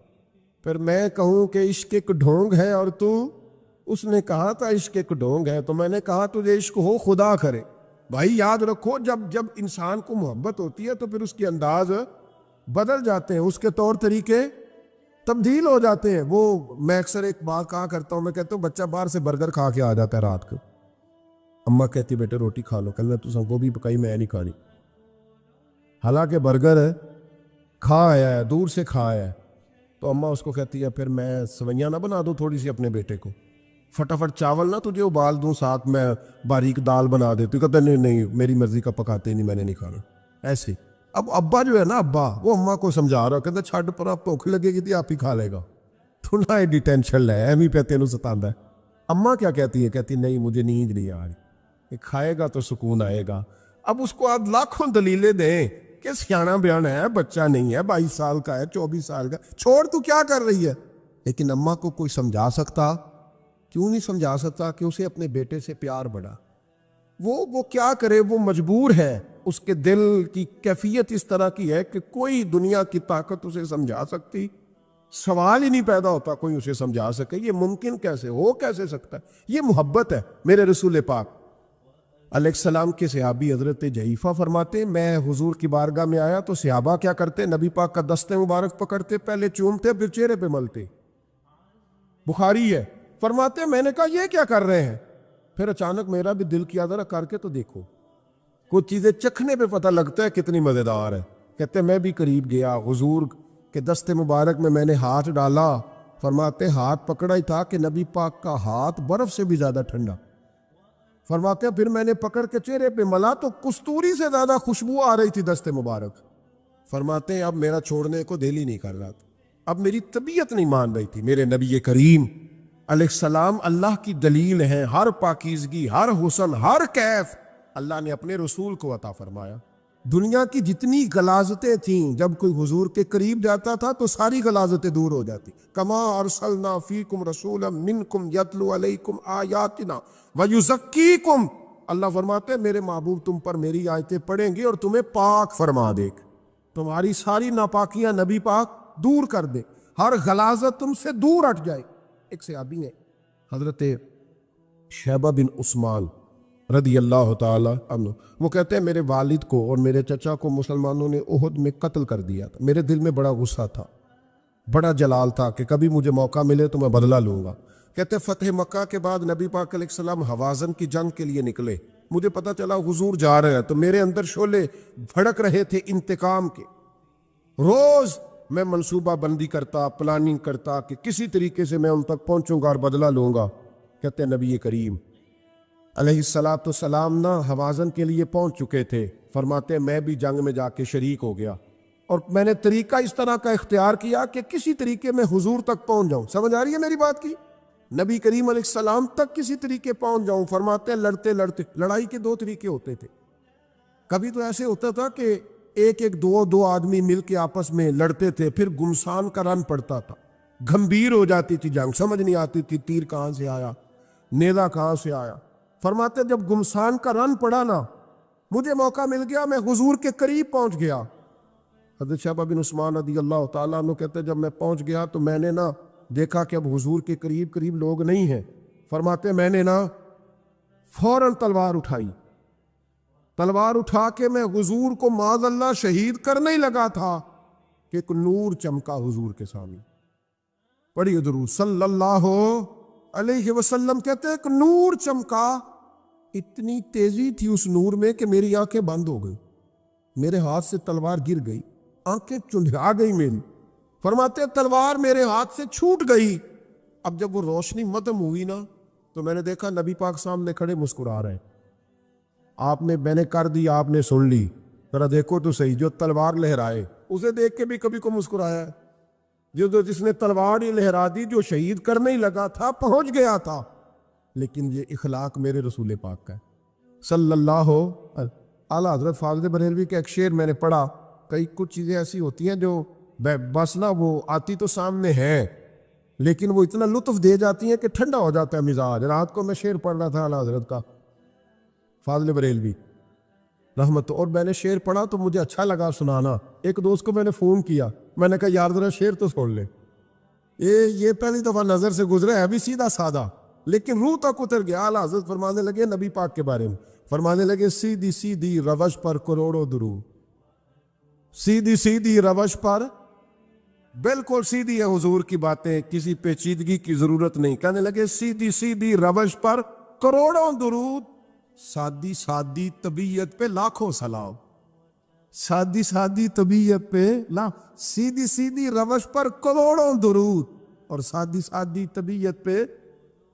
پھر میں کہوں کہ عشق ایک ڈھونگ ہے اور تو۔ اس نے کہا تھا عشق ایک ڈھونگ ہے تو میں نے کہا تجھے عشق ہو خدا کرے۔ بھائی یاد رکھو جب انسان کو محبت ہوتی ہے تو پھر اس کے انداز بدل جاتے ہیں، اس کے طور طریقے تبدیل ہو جاتے ہیں۔ وہ میں اکثر ایک بات کہا کرتا ہوں، میں کہتا ہوں بچہ باہر سے برگر کھا کے آ جاتا ہے رات کو، اماں کہتی بیٹے روٹی کھا لو، کہنا تو سب کو بھی پکائی میں نہیں کھانی، حالانکہ برگر کھا آیا ہے، دور سے کھا آیا ہے، تو اماں اس کو کہتی ہے پھر میں سوئیاں نہ بنا دوں تھوڑی سی اپنے بیٹے کو، فٹافٹ چاول نہ تجھے ابال دوں، ساتھ میں باریک دال بنا دیتی، کہتا نہیں میری مرضی کا پکاتے نہیں، میں نے نہیں کھانا۔ ایسے اب ابا جو ہے نا، ابا وہ اماں کو سمجھا رہا، کہتا چھڈ پر آپ بھوک لگے گی تھی آپ ہی کھا لے گا، تو نہ ایڈی ٹینشن لے ایویں پہ تینوں ستاندا ہے۔ اماں کیا کہتی ہے؟ کہتی نہیں مجھے نیند نہیں آ رہی، کھائے گا تو سکون آئے گا۔ اب اس کو آپ لاکھوں دلیلیں دیں کہ سیانا بیانا ہے, بچہ نہیں ہے, 22 سال کا ہے, 24 سال کا, چھوڑ تو کیا کر رہی ہے. لیکن اماں کو کوئی سمجھا سکتا؟ کیوں نہیں سمجھا سکتا کہ اسے اپنے بیٹے سے پیار بڑھا. وہ کیا کرے, وہ مجبور ہے. اس کے دل کی کیفیت اس طرح کی ہے کہ کوئی دنیا کی طاقت اسے سمجھا سکتی, سوال ہی نہیں پیدا ہوتا کوئی اسے سمجھا سکے. یہ ممکن کیسے ہو, کیسے سکتا ہے؟ یہ محبت ہے. میرے رسول پاک علیہ السلام کے صحابی حضرت جعفہ فرماتے میں حضور کی بارگاہ میں آیا تو صحابہ کیا کرتے, نبی پاک کا دست مبارک پکڑتے, پہلے چومتے پھر چہرے پہ ملتے. بخاری ہے. فرماتے میں نے کہا یہ کیا کر رہے ہیں؟ پھر اچانک میرا بھی دل کیا ذرا کر کے تو دیکھو. کچھ چیزیں چکھنے پہ پتہ لگتا ہے کتنی مزیدار ہے. کہتے میں بھی قریب گیا, حضور کے دست مبارک میں نے ہاتھ ڈالا. فرماتے ہاتھ پکڑا ہی تھا کہ نبی پاک کا ہاتھ برف سے بھی زیادہ ٹھنڈا. فرماتے پھر میں نے پکڑ کے چہرے پہ ملا تو کستوری سے زیادہ خوشبو آ رہی تھی دست مبارک. فرماتے اب میرا چھوڑنے کو دل ہی نہیں کر رہا تھا, اب میری طبیعت نہیں مان رہی تھی. میرے نبی کریم علیہ السلام اللہ کی دلیل ہیں. ہر پاکیزگی, ہر حسن, ہر کیف اللہ نے اپنے رسول کو عطا فرمایا. دنیا کی جتنی غلاظتیں تھیں, جب کوئی حضور کے قریب جاتا تھا تو ساری غلاظتیں دور ہو جاتی. کما ارسلنا فیکم رسولا منکم یتلو علیکم آیاتنا ویزکیکم. اللہ فرماتے ہیں میرے محبوب تم پر میری آیتیں پڑھیں گے اور تمہیں پاک فرما دے گا, تمہاری ساری ناپاکیاں نبی پاک دور کر دے, ہر غلاظت تم سے دور ہٹ جائے. ایک صحابی ہے حضرت شیبہ بن عثمان رضی اللہ تعالی عنہ, وہ کہتے ہیں میرے والد کو اور میرے چچا کو مسلمانوں نے احد میں قتل کر دیا تھا. میرے دل میں بڑا غصہ تھا, بڑا جلال تھا کہ کبھی مجھے موقع ملے تو میں بدلہ لوں گا. کہتے فتح مکہ کے بعد نبی پاک علیہ السلام حوازن کی جنگ کے لیے نکلے. مجھے پتا چلا حضور جا رہے ہیں تو میرے اندر شعلے بھڑک رہے تھے انتقام کے. روز میں منصوبہ بندی کرتا, پلاننگ کرتا کہ کسی طریقے سے میں ان تک پہنچوں گا اور بدلہ لوں گا. کہتے ہیں نبی کریم علیہ السلام نا حوازن کے لیے پہنچ چکے تھے. فرماتے میں بھی جنگ میں جا کے شریک ہو گیا اور میں نے طریقہ اس طرح کا اختیار کیا کہ کسی طریقے میں حضور تک پہنچ جاؤں. سمجھ آ رہی ہے میری بات کی؟ نبی کریم علیہ السلام تک کسی طریقے پہنچ جاؤں. فرماتے ہیں لڑتے لڑتے, لڑائی کے 2 طریقے ہوتے تھے. کبھی تو ایسے ہوتا تھا کہ ایک دو آدمی مل کے آپس میں لڑتے تھے, پھر گمسان کا رن پڑتا تھا, گھمبیر ہو جاتی تھی جنگ, سمجھ نہیں آتی تھی تیر کہاں سے آیا, نیزہ کہاں سے آیا. فرماتے جب گمسان کا رن پڑا نا, مجھے موقع مل گیا, میں حضور کے قریب پہنچ گیا. حضرت شیبہ بن عثمان رضی اللہ تعالیٰ عنہ کہتے جب میں پہنچ گیا تو میں نے نا دیکھا کہ اب حضور کے قریب لوگ نہیں ہیں. فرماتے میں نے نا فوراً تلوار اٹھائی, تلوار اٹھا کے میں حضور کو معاذ اللہ شہید کرنے ہی لگا تھا کہ ایک نور چمکا حضور کے سامنے. پڑھیے درود صلی اللہ علیہ وسلم. کہتے ایک نور چمکا, اتنی تیزی تھی اس نور میں کہ میری آنکھیں بند ہو گئی, میرے ہاتھ سے تلوار گر گئی, آنکھیں چندھا گئی میری. فرماتے تلوار میرے ہاتھ سے چھوٹ گئی. اب جب وہ روشنی مدم ہوئی نا تو میں نے دیکھا نبی پاک سامنے کھڑے مسکرا رہے ہیں. آپ نے میں نے کر دی, آپ نے سن لی, ذرا دیکھو تو صحیح. جو تلوار لہرائے اسے دیکھ کے بھی کبھی کو مسکرایا ہے, جس نے تلوار ہی لہرا دی, جو شہید کرنے ہی لگا تھا, پہنچ گیا تھا. لیکن یہ اخلاق میرے رسول پاک کا ہے صلی اللہ اعلیٰ حضرت فاضل بریلوی کا ایک شعر میں نے پڑھا. کچھ چیزیں ایسی ہوتی ہیں جو بس نا وہ آتی تو سامنے ہیں لیکن وہ اتنا لطف دے جاتی ہیں کہ ٹھنڈا ہو جاتا ہے مزاج. رات کو میں شعر پڑھ رہا تھا اعلیٰ حضرت کا فاضل بریلوی رحمت, اور میں نے شعر پڑھا تو مجھے اچھا لگا سنانا. ایک دوست کو میں نے فون کیا, میں نے کہا یار ذرا شعر تو سن لے. یہ پہلی دفعہ نظر سے گزرا ہے, ابھی سیدھا سادہ لیکن روح تک اتر گیا. اعلیٰ حضرت فرمانے لگے نبی پاک کے بارے میں, فرمانے لگے سیدھی سیدھی روش پر کروڑوں درود. سیدھی سیدھی روش پر بالکل سیدھی ہے حضور کی باتیں, کسی پیچیدگی کی ضرورت نہیں. کہنے لگے سیدھی سیدھی روش پر کروڑوں درود, سادی سادی طبیعت پہ لاکھوں سلام. سادی سادی طبیعت پہ سیدھی سیدھی روش پر کروڑوں درود اور سادی سادی طبیعت پہ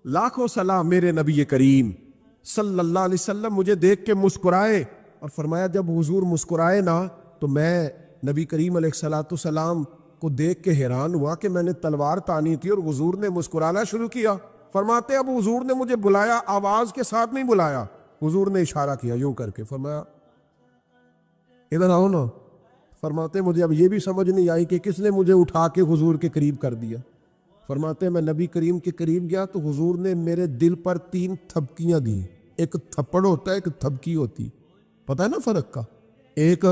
لاکھوں سلام. میرے نبی کریم صلی اللہ علیہ وسلم مجھے دیکھ کے مسکرائے اور فرمایا جب حضور مسکرائے نا تو میں نبی کریم علیہ السلام کو دیکھ کے حیران ہوا کہ میں نے تلوار تانی تھی اور حضور نے مسکرانا شروع کیا. فرماتے اب حضور نے مجھے بلایا, آواز کے ساتھ نہیں بلایا, حضور نے اشارہ کیا یوں کر کے, فرمایا ادھر آؤ نا. فرماتے مجھے اب یہ بھی سمجھ نہیں آئی کہ کس نے مجھے اٹھا کے حضور کے قریب کر دیا. فرماتے میں نبی کریم کے قریب گیا تو حضور نے میرے دل پر 3 تھپکیاں دی. ایک تھپڑ ہوتا ہے، ایک تھپکی ہوتی. پتہ ہے نا فرق کا؟ ایک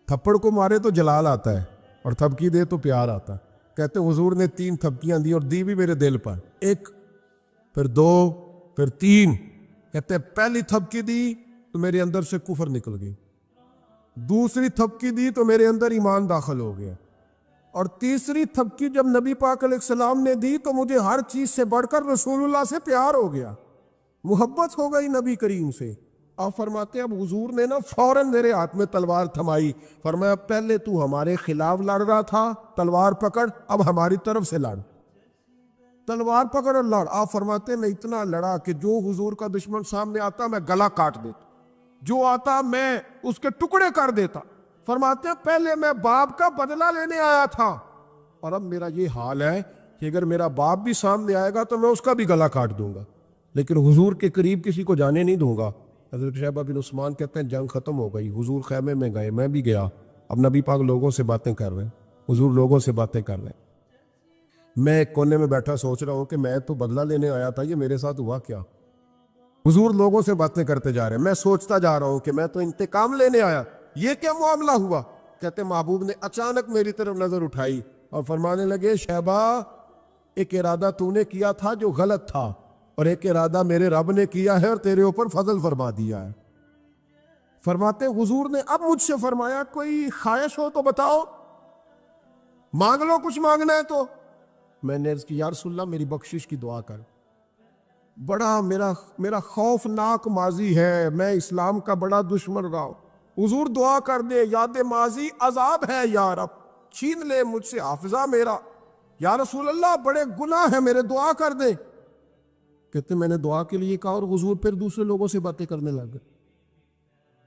تھپڑ کو مارے تو جلال آتا ہے اور تھپکی دے تو پیار آتا ہے. کہتے حضور نے 3 تھپکیاں دی اور دی بھی میرے دل پر. 1، پھر 2، پھر 3. کہتے پہلی تھپکی دی تو میرے اندر سے کفر نکل گئی، دوسری تھپکی دی تو میرے اندر ایمان داخل ہو گیا، اور تیسری تھپکی جب نبی پاک علیہ السلام نے دی تو مجھے ہر چیز سے بڑھ کر رسول اللہ سے پیار ہو گیا، محبت ہو گئی نبی کریم سے. آپ فرماتے اب حضور نے نا فوراً میرے ہاتھ میں تلوار تھمائی. فرمایا پہلے تو ہمارے خلاف لڑ رہا تھا، تلوار پکڑ، اب ہماری طرف سے لڑ، تلوار پکڑ اور لڑ. آپ فرماتے میں اتنا لڑا کہ جو حضور کا دشمن سامنے آتا میں گلا کاٹ دیتا، جو آتا میں اس کے ٹکڑے کر دیتا. فرماتے ہیں پہلے میں باپ کا بدلہ لینے آیا تھا اور اب میرا یہ حال ہے کہ اگر میرا باپ بھی سامنے آئے گا تو میں اس کا بھی گلا کاٹ دوں گا، لیکن حضور کے قریب کسی کو جانے نہیں دوں گا. حضرت شیبہ بن عثمان کہتے ہیں جنگ ختم ہو گئی، حضور خیمے میں گئے، میں بھی گیا. اب نبی پاک لوگوں سے باتیں کر رہے ہیں، حضور لوگوں سے باتیں کر رہے ہیں. میں ایک کونے میں بیٹھا سوچ رہا ہوں کہ میں تو بدلہ لینے آیا تھا، یہ میرے ساتھ ہوا کیا؟ حضور لوگوں سے باتیں کرتے جا رہے ہیں، میں سوچتا جا رہا ہوں کہ میں تو انتقام لینے آیا، یہ کیا معاملہ ہوا؟ کہتے محبوب نے اچانک میری طرف نظر اٹھائی اور فرمانے لگے شیبہ ایک ارادہ تو نے کیا تھا جو غلط تھا، اور ایک ارادہ میرے رب نے کیا ہے اور تیرے اوپر فضل فرما دیا ہے. فرماتے حضور نے اب مجھ سے فرمایا کوئی خواہش ہو تو بتاؤ، مانگ لو کچھ مانگنا ہے تو. میں نے عرض کی یا رسول اللہ میری بخشش کی دعا کر، بڑا میرا خوفناک ماضی ہے، میں اسلام کا بڑا دشمن رہا ہوں، حضور دعا کر دے، یاد ماضی عذاب ہے یا رب، چھین لے مجھ سے حافظہ میرا، یا رسول اللہ بڑے گناہ ہیں میرے، دعا کر دے. کہتے میں نے دعا کے لیے کہا اور حضور پھر دوسرے لوگوں سے باتیں کرنے لگے،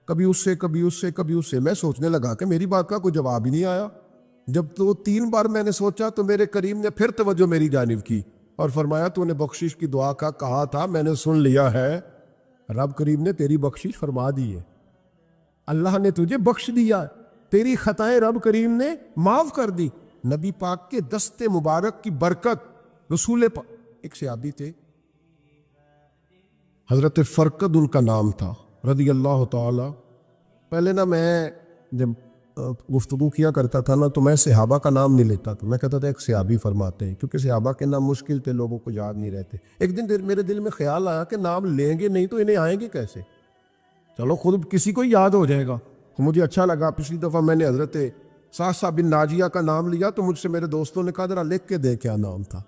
کبھی اس سے کبھی اس سے کبھی اس سے. میں سوچنے لگا کہ میری بات کا کوئی جواب ہی نہیں آیا. جب تو 3 بار میں نے سوچا تو میرے کریم نے پھر توجہ میری جانب کی اور فرمایا تو نے بخشش کی دعا کا کہا تھا، میں نے سن لیا ہے، رب کریم نے تیری بخشش فرما دی ہے، اللہ نے تجھے بخش دیا، تیری خطائیں رب کریم نے معاف کر دی. نبی پاک کے دست مبارک کی برکت. رسول پاک ایک صحابی تھے حضرت فرقد ان کا نام تھا رضی اللہ تعالی. پہلے نا میں جب گفتگو کیا کرتا تھا نا تو میں صحابہ کا نام نہیں لیتا تھا، میں کہتا تھا ایک صحابی فرماتے ہیں، کیونکہ صحابہ کے نام مشکل تھے، لوگوں کو یاد نہیں رہتے. ایک دن میرے دل میں خیال آیا کہ نام لیں گے نہیں تو انہیں آئیں گے کیسے، چلو خود کسی کو یاد ہو جائے گا. مجھے اچھا لگا. پچھلی دفعہ میں نے حضرت سعد بن ناجیہ کا نام لیا تو مجھ سے میرے دوستوں نے کہا ذرا لکھ کے دے کیا نام تھا.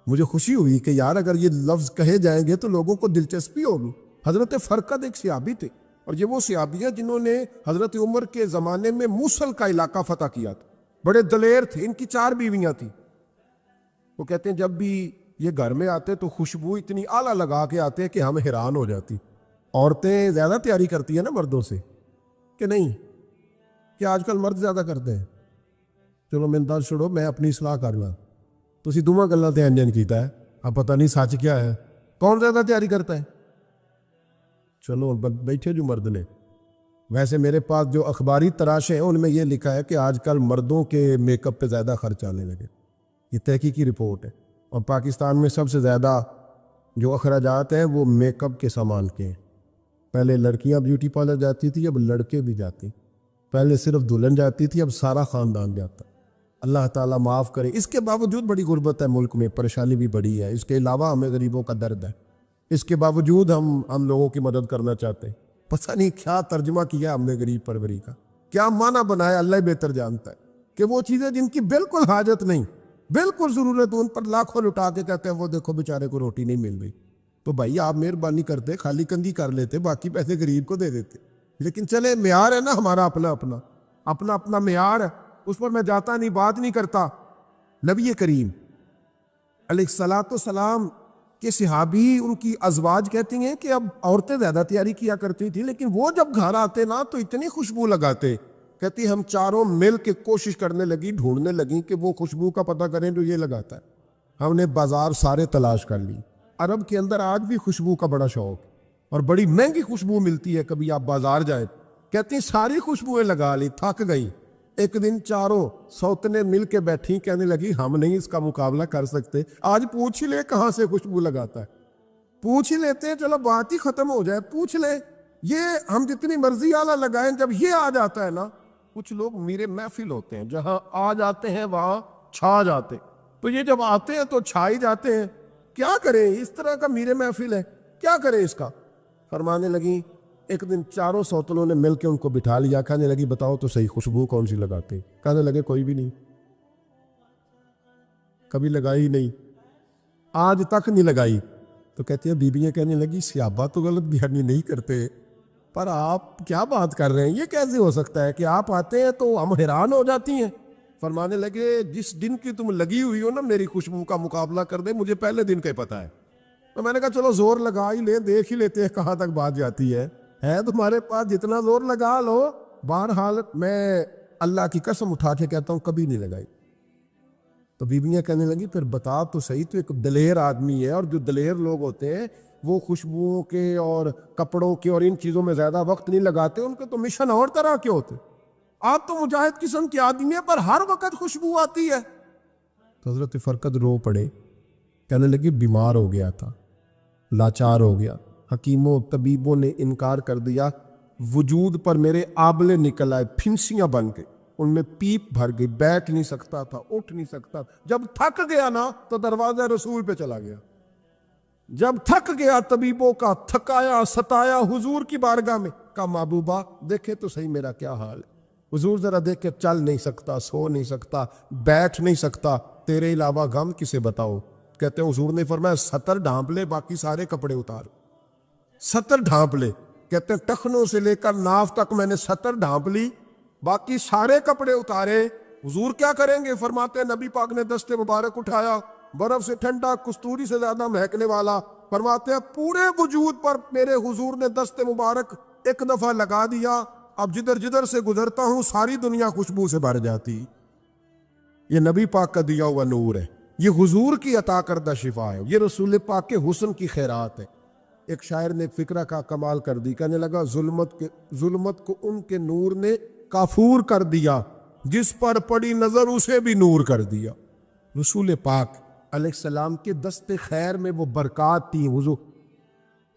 مجھے خوشی ہوئی کہ یار اگر یہ لفظ کہے جائیں گے تو لوگوں کو دلچسپی ہوگی. حضرت فرقد ایک صحابی تھے اور یہ وہ صحابی ہیں جنہوں نے حضرت عمر کے زمانے میں موصل کا علاقہ فتح کیا تھا. بڑے دلیر تھے، ان کی 4 بیویاں تھیں. وہ کہتے ہیں جب بھی یہ گھر میں آتے تو خوشبو اتنی اعلیٰ لگا کے آتے کہ ہم حیران ہو جاتی. عورتیں زیادہ تیاری کرتی ہیں نا مردوں سے کہ نہیں، کہ آج کل مرد زیادہ کرتے ہیں. چلو میں دس چھوڑو، میں اپنی اصلاح کر لوں. تسی دوواں گلاں تے انجن کیتا ہے، اب پتہ نہیں سچ کیا ہے، کون زیادہ تیاری کرتا ہے. چلو بیٹھے جو مرد نے. ویسے میرے پاس جو اخباری تراشیں ہیں ان میں یہ لکھا ہے کہ آج کل مردوں کے میک اپ پہ زیادہ خرچ آنے لگے. یہ تحقیقی رپورٹ ہے. اور پاکستان میں سب سے زیادہ جو اخراجات ہیں وہ میک اپ کے سامان کے ہیں. پہلے لڑکیاں بیوٹی پارلر جاتی تھی، اب لڑکے بھی جاتے. پہلے صرف دلہن جاتی تھی، اب سارا خاندان جاتا. اللہ تعالیٰ معاف کرے. اس کے باوجود بڑی غربت ہے ملک میں، پریشانی بھی بڑی ہے. اس کے علاوہ ہمیں غریبوں کا درد ہے. اس کے باوجود ہم لوگوں کی مدد کرنا چاہتے ہیں. پتہ نہیں کیا ترجمہ کیا ہم نے غریب پروری کا، کیا معنی بنایا، اللہ بہتر جانتا ہے. کہ وہ چیزیں جن کی بالکل حاجت نہیں، بالکل ضرورت، ان پر لاکھوں لٹا کے کہتے ہیں وہ دیکھو بیچارے کو روٹی نہیں مل رہی. تو بھائی آپ مہربانی کرتے خالی کندھی کر لیتے، باقی پیسے غریب کو دے دیتے. لیکن چلے معیار ہے نا ہمارا اپنا معیار ہے، اس پر میں جاتا نہیں، بات نہیں کرتا. نبی کریم علیہ الصلاۃ والسلام کے صحابی ان کی ازواج کہتی ہیں کہ اب عورتیں زیادہ تیاری کیا کرتی تھی، لیکن وہ جب گھر آتے نا تو اتنی خوشبو لگاتے. کہتی ہم چاروں مل کے کوشش کرنے لگی، ڈھونڈنے لگی کہ وہ خوشبو کا پتہ کریں جو یہ لگاتا ہے. ہم نے بازار سارے تلاش کر لی. عرب کے اندر آج بھی خوشبو کا بڑا شوق اور بڑی مہنگی خوشبو ملتی ہے. کبھی آپ بازار جائیں، کہتی ہیں ساری خوشبوئیں لگا لی، تھک گئی. ایک دن چاروں سوتنے مل کے بیٹھی، کہنے لگی ہم نہیں اس کا مقابلہ کر سکتے، آج پوچھ ہی لے کہاں سے خوشبو لگاتا ہے، پوچھ ہی لیتے ہیں، چلو بات ہی ختم ہو جائے، پوچھ لیں، یہ ہم جتنی مرضی آلہ لگائیں، جب یہ آ جاتا ہے نا، کچھ لوگ میرے محفل ہوتے ہیں جہاں آ جاتے ہیں وہاں چھا جاتے، تو یہ جب آتے ہیں تو چھا ہی جاتے ہیں، کیا کریں، اس طرح کا میرے محفل ہے، کیا کریں اس کا۔ فرمانے لگی ایک دن چاروں سوتنوں نے مل کے ان کو بٹھا لیا، کہنے لگی بتاؤ تو صحیح خوشبو کون سی لگاتے، کہنے لگے کوئی بھی نہیں، کبھی لگائی نہیں، آج تک نہیں لگائی۔ تو کہتی ہیں بیویاں کہنے لگی صحابہ تو غلط بیانی نہیں کرتے، پر آپ کیا بات کر رہے ہیں، یہ کیسے ہو سکتا ہے کہ آپ آتے ہیں تو ہم حیران ہو جاتی ہیں۔ فرمانے لگے جس دن کی تم لگی ہوئی ہو نا میری خوشبو کا مقابلہ کر دے، مجھے پہلے دن کا ہی پتا ہے۔ تو میں نے کہا چلو زور لگا ہی لیں، دیکھ ہی لیتے ہیں کہاں تک بات جاتی ہے تمہارے پاس جتنا زور لگا لو۔ بہرحال میں اللہ کی قسم اٹھا کے کہتا ہوں کبھی نہیں لگائی۔ تو بیویاں کہنے لگی پھر بتا تو صحیح، تو ایک دلیر آدمی ہے، اور جو دلیر لوگ ہوتے ہیں وہ خوشبوؤں کے اور کپڑوں کے اور ان چیزوں میں زیادہ وقت نہیں لگاتے، ان کے تو مشن اور طرح کے ہوتے، آپ تو مجاہد قسم کے آدمی ہیں پر ہر وقت خوشبو آتی ہے۔ تو حضرت فرقد رو پڑے، کہنے لگی بیمار ہو گیا تھا، لاچار ہو گیا، حکیموں طبیبوں نے انکار کر دیا، وجود پر میرے آبلے نکل آئے، پھنسیاں بن گئی، ان میں پیپ بھر گئی، بیٹھ نہیں سکتا تھا، اٹھ نہیں سکتا، جب تھک گیا نا تو دروازہ رسول پہ چلا گیا، جب تھک گیا طبیبوں کا تھکایا ستایا حضور کی بارگاہ میں، کہا محبوبہ دیکھے تو صحیح میرا کیا حال ہے، حضور ذرا دیکھ کے، چل نہیں سکتا، سو نہیں سکتا، بیٹھ نہیں سکتا، تیرے علاوہ غم کسے بتاؤ۔ کہتے ہیں حضور نے فرمایا ستر ڈھانپ لے، باقی سارے کپڑے اتار، ستر ڈھانپ لے، کہتے ہیں ٹخنوں سے لے کر ناف تک میں نے ستر ڈھانپ لی، باقی سارے کپڑے اتارے۔ حضور کیا کریں گے؟ فرماتے ہیں نبی پاک نے دست مبارک اٹھایا، برف سے ٹھنڈا، کستوری سے زیادہ مہکنے والا، فرماتے ہیں پورے وجود پر میرے حضور نے دست مبارک ایک دفعہ لگا دیا، اب جدھر جدھر سے گزرتا ہوں ساری دنیا خوشبو سے بھر جاتی۔ یہ نبی پاک کا دیا ہوا نور ہے، یہ حضور کی عطا کردہ شفا ہے، یہ رسول پاک کے حسن کی خیرات ہے۔ ایک شاعر نے ایک فقرہ کا کمال کر دی، کہنے لگا ظلمت کو ان کے نور نے کافور کر دیا، جس پر پڑی نظر اسے بھی نور کر دیا۔ رسول پاک علیہ السلام کے دست خیر میں وہ برکات تھی۔ حضور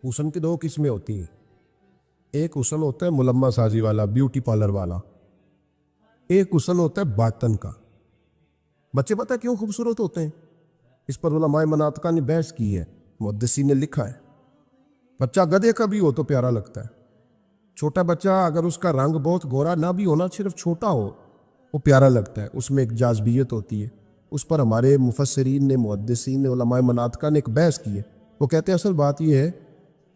حسن کی دو قسمیں ہوتی ہیں، ایک حسن ہوتا ہے ملمہ سازی والا، بیوٹی پارلر والا، ایک حسن ہوتا ہے باطن کا۔ بچے پتہ کیوں خوبصورت ہوتے ہیں؟ اس پر علماء مناطقہ نے بحث کی ہے، محدثین نے لکھا ہے۔ بچہ گدھے کا بھی ہو تو پیارا لگتا ہے، چھوٹا بچہ اگر اس کا رنگ بہت گورا نہ بھی ہونا، صرف چھوٹا ہو، وہ پیارا لگتا ہے، اس میں ایک جاذبیت ہوتی ہے۔ اس پر ہمارے مفسرین نے، محدثین نے، علماء مناطقہ نے ایک بحث کی ہے۔ وہ کہتے ہیں اصل بات یہ ہے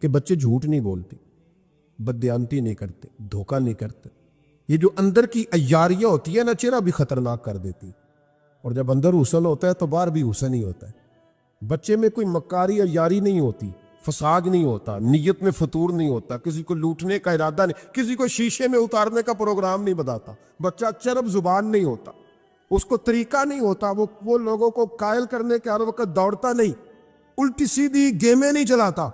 کہ بچے جھوٹ نہیں بولتے، بددیانتی نہیں کرتے، دھوکہ نہیں کرتے، یہ جو اندر کی عیاریاں ہوتی ہے نا، چہرہ بھی خطرناک کر دیتی، اور جب اندر حسن ہوتا ہے تو باہر بھی حسن ہی ہوتا ہے۔ بچے میں کوئی مکاری عیاری نہیں ہوتی، فساد نہیں ہوتا، نیت میں فطور نہیں ہوتا، کسی کو لوٹنے کا ارادہ نہیں، کسی کو شیشے میں اتارنے کا پروگرام نہیں بتاتا، بچہ چرب زبان نہیں ہوتا، اس کو طریقہ نہیں ہوتا، وہ لوگوں کو قائل کرنے کے ہر وقت دوڑتا نہیں، الٹی سیدھی گیمیں نہیں چلاتا،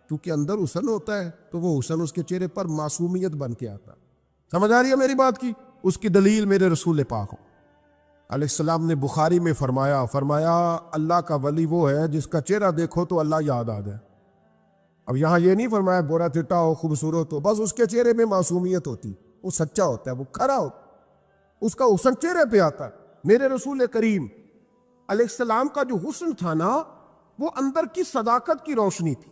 کیونکہ اندر حسن ہوتا ہے تو وہ حسن اس کے چہرے پر معصومیت بن کے آتا۔ سمجھ آ رہی ہے میری بات کی؟ اس کی دلیل میرے رسول پاک علیہ السلام نے بخاری میں فرمایا اللہ کا ولی وہ ہے جس کا چہرہ دیکھو تو اللہ یاد آ جائے۔ اب یہاں یہ نہیں فرمایا گورا چٹا ہو، خوبصورت ہو، بس اس کے چہرے میں معصومیت ہوتی، وہ سچا ہوتا ہے، وہ کھرا ہوتا ہے، اس کا حسن چہرے پہ آتا ہے۔ میرے رسول کریم علیہ السلام کا جو حسن تھا نا، وہ اندر کی صداقت کی روشنی تھی،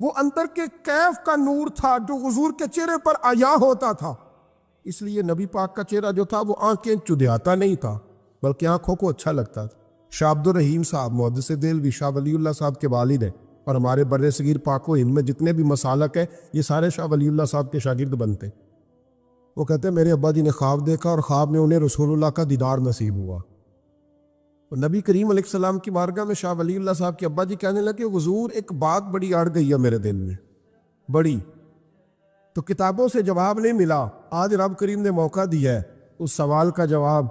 وہ اندر کے کیف کا نور تھا جو حضور کے چہرے پر عیا ہوتا تھا۔ اس لیے نبی پاک کا چہرہ جو تھا وہ آنکھیں چدھیاتا نہیں تھا، بلکہ آنکھوں کو اچھا لگتا تھا۔ شاہ عبد الرحیم صاحب محدث دہلوی، شاہ ولی اللہ صاحب کے والد ہیں، اور ہمارے بر صغیر پاک و ہند میں جتنے بھی مسالک ہیں یہ سارے شاہ ولی اللہ صاحب کے شاگرد بنتے۔ وہ کہتے ہیں میرے ابا جی نے خواب دیکھا اور خواب میں انہیں رسول اللہ کا دیدار نصیب ہوا، اور نبی کریم علیہ السلام کی بارگاہ میں شاہ ولی اللہ صاحب کے ابا جی کہنے لگے حضور ایک بات بڑی اڑ گئی ہے میرے دل میں، بڑی، تو کتابوں سے جواب نہیں ملا، آج رب کریم نے موقع دیا ہے اس سوال کا جواب۔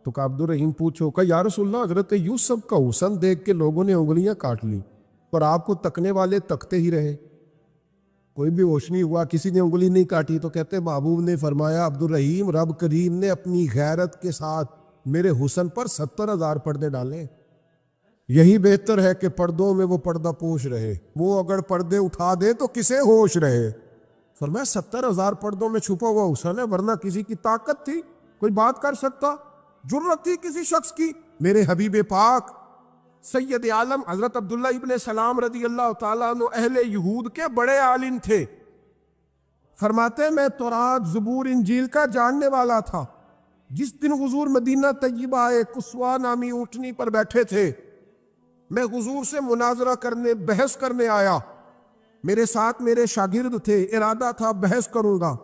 تو کہ عبد الرحیم پوچھو کہ یا رسول اللہ حضرت یوسف کا حسن دیکھ کے لوگوں نے انگلیاں کاٹ لی، پر آپ کو تکنے والے تکتے ہی رہے۔ کوئی بھی ہوش نہیں ہوا, کسی نے انگلی نہیں کاٹی. تو کہتے محبوب نے فرمایا عبدالرحیم رب کریم نے اپنی غیرت کے ساتھ میرے حسن پر 70,000 پردے ڈالے. یہی بہتر ہے کہ پردوں میں وہ پردہ پوش رہے. وہ اگر پردے اٹھا دے تو کسے ہوش رہے. فرمایا 70,000 پردوں میں چھپا ہوا حسن ہے, ورنہ کسی کی طاقت تھی کوئی بات کر سکتا, جرت تھی کسی شخص کی. میرے حبیب پاک سید عالم حضرت عبداللہ ابن سلام رضی اللہ تعالیٰ عنہ اہل یہود کے بڑے عالم تھے. فرماتے میں تورات زبور انجیل کا جاننے والا تھا. جس دن حضور مدینہ طیبہ آئے, کسوا نامی اونٹنی پر بیٹھے تھے, میں حضور سے مناظرہ کرنے بحث کرنے آیا. میرے ساتھ میرے شاگرد تھے, ارادہ تھا بحث کروں گا,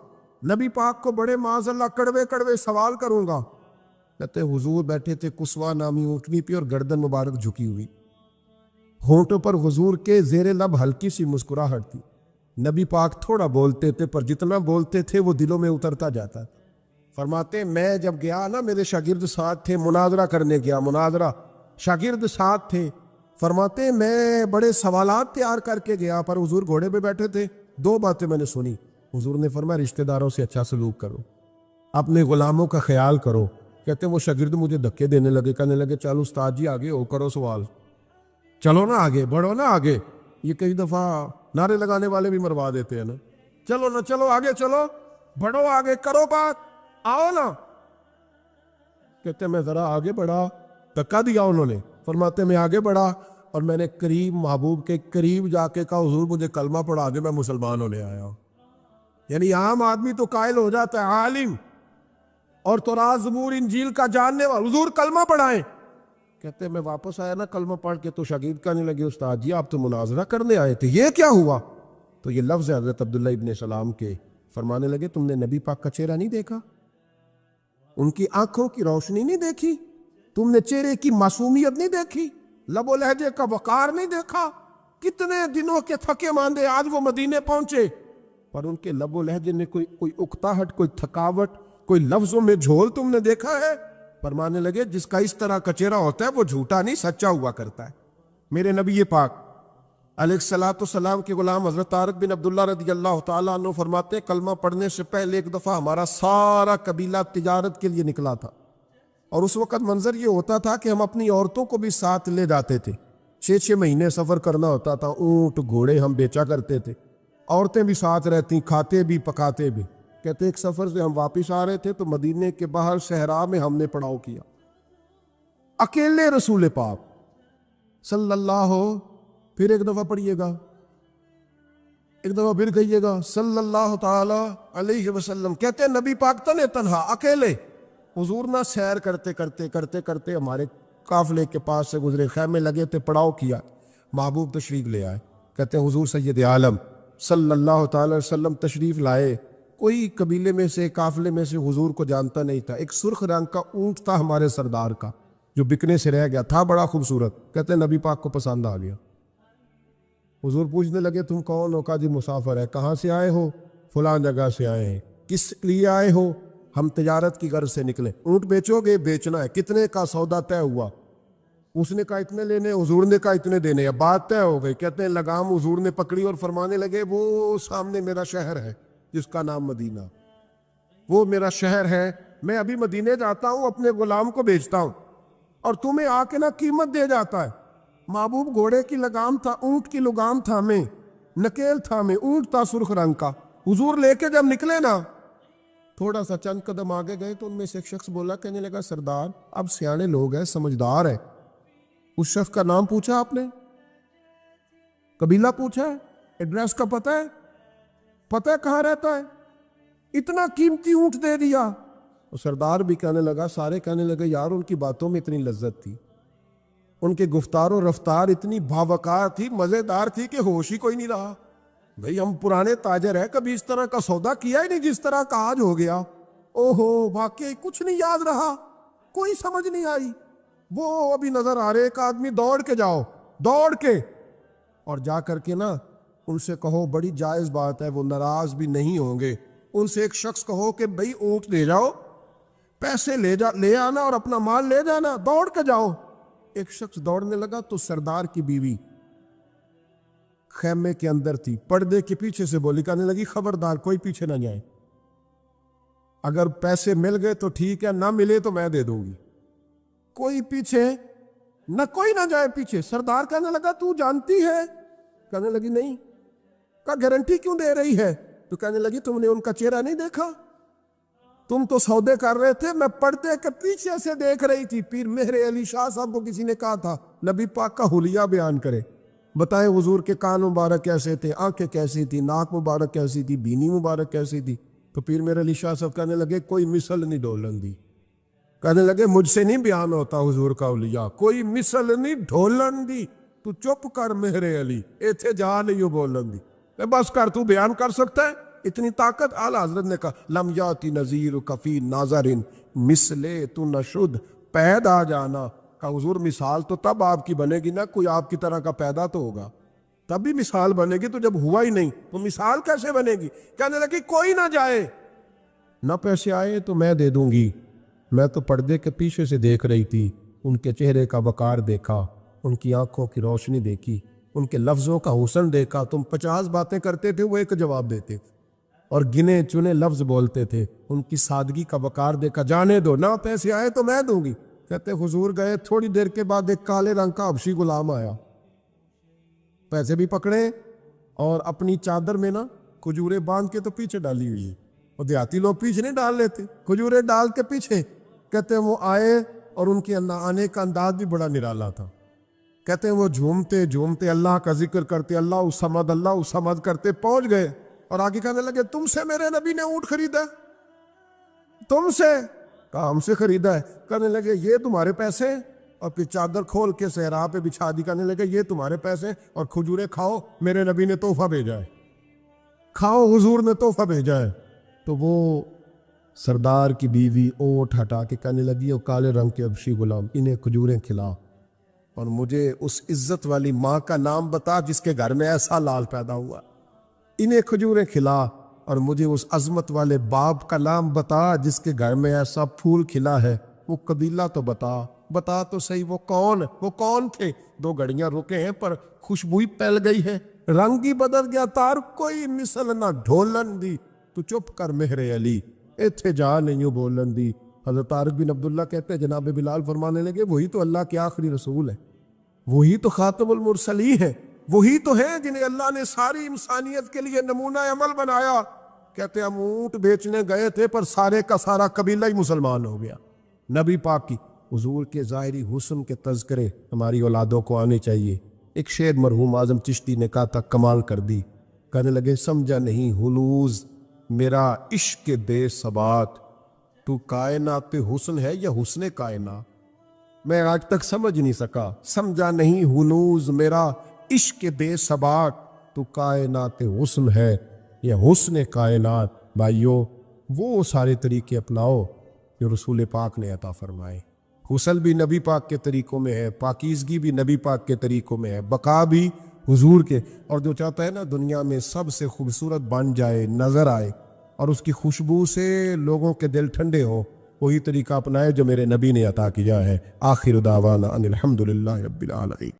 نبی پاک کو بڑے معاذ اللہ کڑوے کڑوے سوال کروں گا. کہتے حضور بیٹھے تھے کسوا نامی اونٹنی پہ اور گردن مبارک جھکی ہوئی. ہونٹوں پر حضور کے زیر لب ہلکی سی مسکراہٹ تھی. نبی پاک تھوڑا بولتے تھے پر جتنا بولتے تھے وہ دلوں میں اترتا جاتا. فرماتے میں جب گیا نا, میرے شاگرد ساتھ تھے, مناظرہ کرنے گیا, مناظرہ شاگرد ساتھ تھے. فرماتے میں بڑے سوالات تیار کر کے گیا, پر حضور گھوڑے پہ بیٹھے تھے. 2 باتیں میں نے سنی. حضور نے فرمایا رشتہ داروں سے اچھا سلوک کرو, اپنے غلاموں کا خیال کرو. کہتے وہ شاگرد مجھے دھکے دینے لگے, کہنے لگے چلو استاد جی آگے ہو, کرو سوال, چلو نا آگے بڑھو نا آگے. یہ کئی دفعہ نعرے لگانے والے بھی مروا دیتے ہیں نا, چلو نا چلو آگے چلو, بڑھو آگے, کرو بات, آؤ نا. کہتے میں ذرا آگے بڑھا, دھکا دیا انہوں نے. فرماتے میں آگے بڑھا اور میں نے قریب محبوب کے قریب جا کے کہا حضور مجھے کلمہ پڑھا دے, میں مسلمان ہونے آیا ہوں. یعنی عام آدمی تو قائل ہو جاتا ہے عالم اور تورات زبور انجیل کا جاننے والا, حضور کلمہ پڑھائیں. کہتے میں واپس آیا نا کلمہ پڑھ کے, تو شاگرد کہنے لگے استاد جی آپ تو مناظرہ کرنے آئے تھے, یہ کیا ہوا؟ تو یہ لفظ ہے حضرت عبداللہ ابن سلام کے. فرمانے لگے تم نے نبی پاک کا چہرہ نہیں دیکھا, ان کی آنکھوں کی روشنی نہیں دیکھی, تم نے چہرے کی معصومیت نہیں دیکھی, لب و لہجے کا وقار نہیں دیکھا. کتنے دنوں کے تھکے ماندے آج وہ مدینے پہنچے, پر ان کے لب و لہجے میں کوئی اکتاہٹ, کوئی تھکاوٹ, کوئی لفظوں میں جھول تم نے دیکھا ہے؟ فرمانے لگے جس کا اس طرح کا چہرہ ہوتا ہے وہ جھوٹا نہیں سچا ہوا کرتا ہے. میرے نبی پاک علیہ الصلوۃ والسلام کے غلام حضرت طارق بن عبداللہ رضی اللہ تعالیٰ عنہ فرماتے کلمہ پڑھنے سے پہلے ایک دفعہ ہمارا سارا قبیلہ تجارت کے لیے نکلا تھا, اور اس وقت منظر یہ ہوتا تھا کہ ہم اپنی عورتوں کو بھی ساتھ لے جاتے تھے. 6 مہینے سفر کرنا ہوتا تھا, اونٹ گھوڑے ہم بیچا کرتے تھے, عورتیں بھی ساتھ رہتی, کھاتے بھی پکاتے بھی. کہتے ایک سفر سے ہم واپس آ رہے تھے تو مدینے کے باہر صحرا میں ہم نے پڑاؤ کیا, اکیلے رسول پاک صلی اللہ پھر ایک دفعہ پڑھیے گا, ایک دفعہ پھر کہیے گا صلی اللہ تعالی علیہ وسلم. کہتے نبی پاک تنے تنہا اکیلے. حضور نہ سیر کرتے کرتے کرتے کرتے ہمارے قافلے کے پاس سے گزرے, خیمے لگے تھے, پڑاؤ کیا, محبوب تشریف لے آئے. کہتے ہیں حضور سید عالم صلی اللہ تعالی وسلم تشریف لائے. کوئی قبیلے میں سے قافلے میں سے حضور کو جانتا نہیں تھا. ایک سرخ رنگ کا اونٹ تھا ہمارے سردار کا جو بکنے سے رہ گیا تھا, بڑا خوبصورت. کہتے ہیں نبی پاک کو پسند آ گیا. حضور پوچھنے لگے تم کون ہو؟ کہا جی مسافر ہے. کہاں سے آئے ہو؟ فلاں جگہ سے آئے ہیں. کس لیے آئے ہو؟ ہم تجارت کی غرض سے نکلے. اونٹ بیچو گے؟ بیچنا ہے. کتنے کا سودا طے ہوا؟ اس نے کہا اتنے لینے, حضور نے کہا اتنے دینے. اب بات طے ہو گئی. کہتے ہیں لگام حضور نے پکڑی اور فرمانے لگے وہ سامنے میرا شہر ہے جس کا نام مدینہ, وہ میرا شہر ہے. میں ابھی مدینے جاتا ہوں, اپنے غلام کو بیچتا ہوں, اور تمہیں آ کے نہ قیمت دے جاتا ہے. محبوب گھوڑے کی لگام تھا, اونٹ کی لگام تھا میں, نکیل تھا میں, اونٹ تھا سرخ رنگ کا. حضور لے کے جب نکلے نا, تھوڑا سا چند قدم آگے گئے تو ان میں سے ایک شخص بولا, کہنے لگا سردار اب سیانے لوگ ہیں, سمجھدار ہیں. اس شخص کا نام پوچھا آپ نے, قبیلہ پوچھا ہے, ایڈریس کا پتہ ہے, پتہ ہے کہاں رہتا ہے, اتنا قیمتی اونٹ دے دیا. اور سردار بھی کہنے لگا, سارے کہنے لگے یار ان کی باتوں میں اتنی لذت تھی, ان کے گفتار و رفتار اتنی باوقار تھی, مزیدار تھی کہ ہوش ہی کوئی نہیں رہا. بھئی ہم پرانے تاجر ہیں, کبھی اس طرح کا سودا کیا ہی نہیں جس طرح کا آج ہو گیا. اوہو واقعی کچھ نہیں یاد رہا, کوئی سمجھ نہیں آئی. وہ ابھی نظر آ رہے ایک آدمی, دوڑ کے جاؤ, دوڑ کے, اور جا کر کے نا ان سے کہو, بڑی جائز بات ہے, وہ ناراض بھی نہیں ہوں گے. ان سے ایک شخص کہو کہ بھئی اونٹ لے جاؤ, پیسے لے آنا اور اپنا مال لے جانا, دوڑ کے جاؤ. ایک شخص دوڑنے لگا تو سردار کی بیوی خیمے کے اندر تھی، پردے کے پیچھے سے بولی، کہنے لگی خبردار کوئی پیچھے نہ جائے، اگر پیسے مل گئے تو ٹھیک ہے، نہ ملے تو میں دے دوں گی، کوئی پیچھے نہ، کوئی نہ جائے پیچھے۔ سردار کہنے لگا تو جانتی ہے؟ کہنے لگی نہیں۔ کہا گارنٹی کیوں دے رہی ہے؟ تو کہنے لگی تم نے ان کا چہرہ نہیں دیکھا؟ تم تو سودے کر رہے تھے، میں پردے کے پیچھے سے دیکھ رہی تھی۔ پیر مہر علی شاہ صاحب کو کسی نے کہا تھا نبی پاک کا حلیہ بیان کرے، بتائیں حضور کے کان مبارک کیسے تھے، آنکھیں کیسی تھی، ناک مبارک کیسی تھی، بینی مبارک کیسی تھی؟ تو پیر مہر علی شاہ صاحب کہنے لگے کوئی مثل نہیں ڈھولن دی، کہنے لگے مجھ سے نہیں بیان ہوتا حضور کا حلیہ، کوئی مثل نہیں ڈھولن دی، تو چپ کر مہر علی، ایتھے جا نہیں بولن دی، بس کر، تو بیان کر سکتا ہے؟ اتنی طاقت؟ اعلیٰ حضرت نے کہا لم یاتی نذیر کفی ناظرن مثلے تو نشد، پید آ جانا۔ کہا حضور مثال تو تب آپ کی بنے گی نا، کوئی آپ کی طرح کا پیدا تو ہوگا، تب بھی مثال بنے گی، تو جب ہوا ہی نہیں تو مثال کیسے بنے گی؟ کہنے لگی کوئی نہ جائے، نہ پیسے آئے تو میں دے دوں گی، میں تو پردے کے پیچھے سے دیکھ رہی تھی، ان کے چہرے کا وقار دیکھا، ان کی آنکھوں کی روشنی دیکھی، ان کے لفظوں کا حسن دیکھا۔ تم 50 باتیں کرتے تھے، وہ ایک جواب دیتے تھے، اور گنے چنے لفظ بولتے تھے، ان کی سادگی کا وقار دیکھا۔ جانے دو، نہ پیسے آئے تو میں دوں گی۔ کہتے حضور گئے، تھوڑی دیر کے بعد ایک کالے رنگ کا حبشی غلام آیا، پیسے بھی پکڑے اور اپنی چادر میں نا کھجوریں باندھ کے تو پیچھے ڈالی ہوئی، اور دیہاتی لوگ پیچھے نہیں ڈال لیتے، کھجوریں ڈال کے پیچھے۔ کہتے وہ آئے اور ان کے آنے کا انداز بھی بڑا نرالا تھا۔ کہتے وہ جھومتے جھومتے اللہ کا ذکر کرتے، اللہ الصمد کرتے پہنچ گئے، اور آگے کہنے لگے تم سے میرے نبی نے اونٹ خریدا؟ تم سے؟ کہا ہم سے خریدا ہے۔ کہنے لگے یہ تمہارے پیسے؟ اور پھر چادر کھول کے صحرا پہ بچھا دی، کہنے لگے یہ تمہارے پیسے، اور کھجورے کھاؤ، میرے نبی نے تحفہ بھیجا ہے، کھاؤ، حضور نے تحفہ بھیجا ہے۔ تو وہ سردار کی بیوی اونٹ ہٹا کے کہنے لگی وہ کالے رنگ کے حبشی غلام، انہیں کھجوریں کھلا، اور مجھے اس عزت والی ماں کا نام بتا جس کے گھر میں ایسا لال پیدا ہوا، انہیں کھجوریں کھلا، اور مجھے اس عظمت والے باپ کا نام بتا جس کے گھر میں ایسا پھول کھلا ہے، وہ قبیلہ تو بتا تو صحیح، وہ کون تھے؟ 2 گھڑیاں رکے ہیں پر خوشبوئی پھیل گئی ہے، رنگ ہی بدل گیا، تار کوئی مثل نہ ڈھولن دی، تو چپ کر مہر علی، ایتھے جا نہیں بولن دی۔ حضرت طارق بن عبداللہ کہتے ہیں جناب بلال فرمانے لگے وہی تو اللہ کے آخری رسول ہے، وہی تو خاتم المرسلین ہے، وہی تو ہیں جنہیں اللہ نے ساری انسانیت کے لیے نمونہ عمل بنایا۔ کہتے ہم اونٹ بیچنے گئے تھے پر سارے کا سارا قبیلہ ہی مسلمان ہو گیا۔ نبی پاک کی حضور کے ظاہری حسن کے تذکرے ہماری اولادوں کو آنے چاہیے۔ ایک شعر مرحوم اعظم چشتی نے کہا تھا، کمال کر دی، کہنے لگے سمجھا نہیں ہنوز میرا عشق بے ثبات، تو کائنات پہ حسن ہے یا حسن کائنات؟ میں آج تک سمجھ نہیں سکا، سمجھا نہیں ہنوز میرا عشق بے ثبات، تو کائنات حسن ہے یا حسن کائنات۔ بھائیو وہ سارے طریقے اپناؤ جو رسول پاک نے عطا فرمائے، غسل بھی نبی پاک کے طریقوں میں ہے، پاکیزگی بھی نبی پاک کے طریقوں میں ہے، بقا بھی حضور کے، اور جو چاہتا ہے نا دنیا میں سب سے خوبصورت بن جائے، نظر آئے، اور اس کی خوشبو سے لوگوں کے دل ٹھنڈے ہو، وہی طریقہ اپنائے جو میرے نبی نے عطا کیا ہے۔ آخر دعوانا ان الحمدللہ رب العالمین۔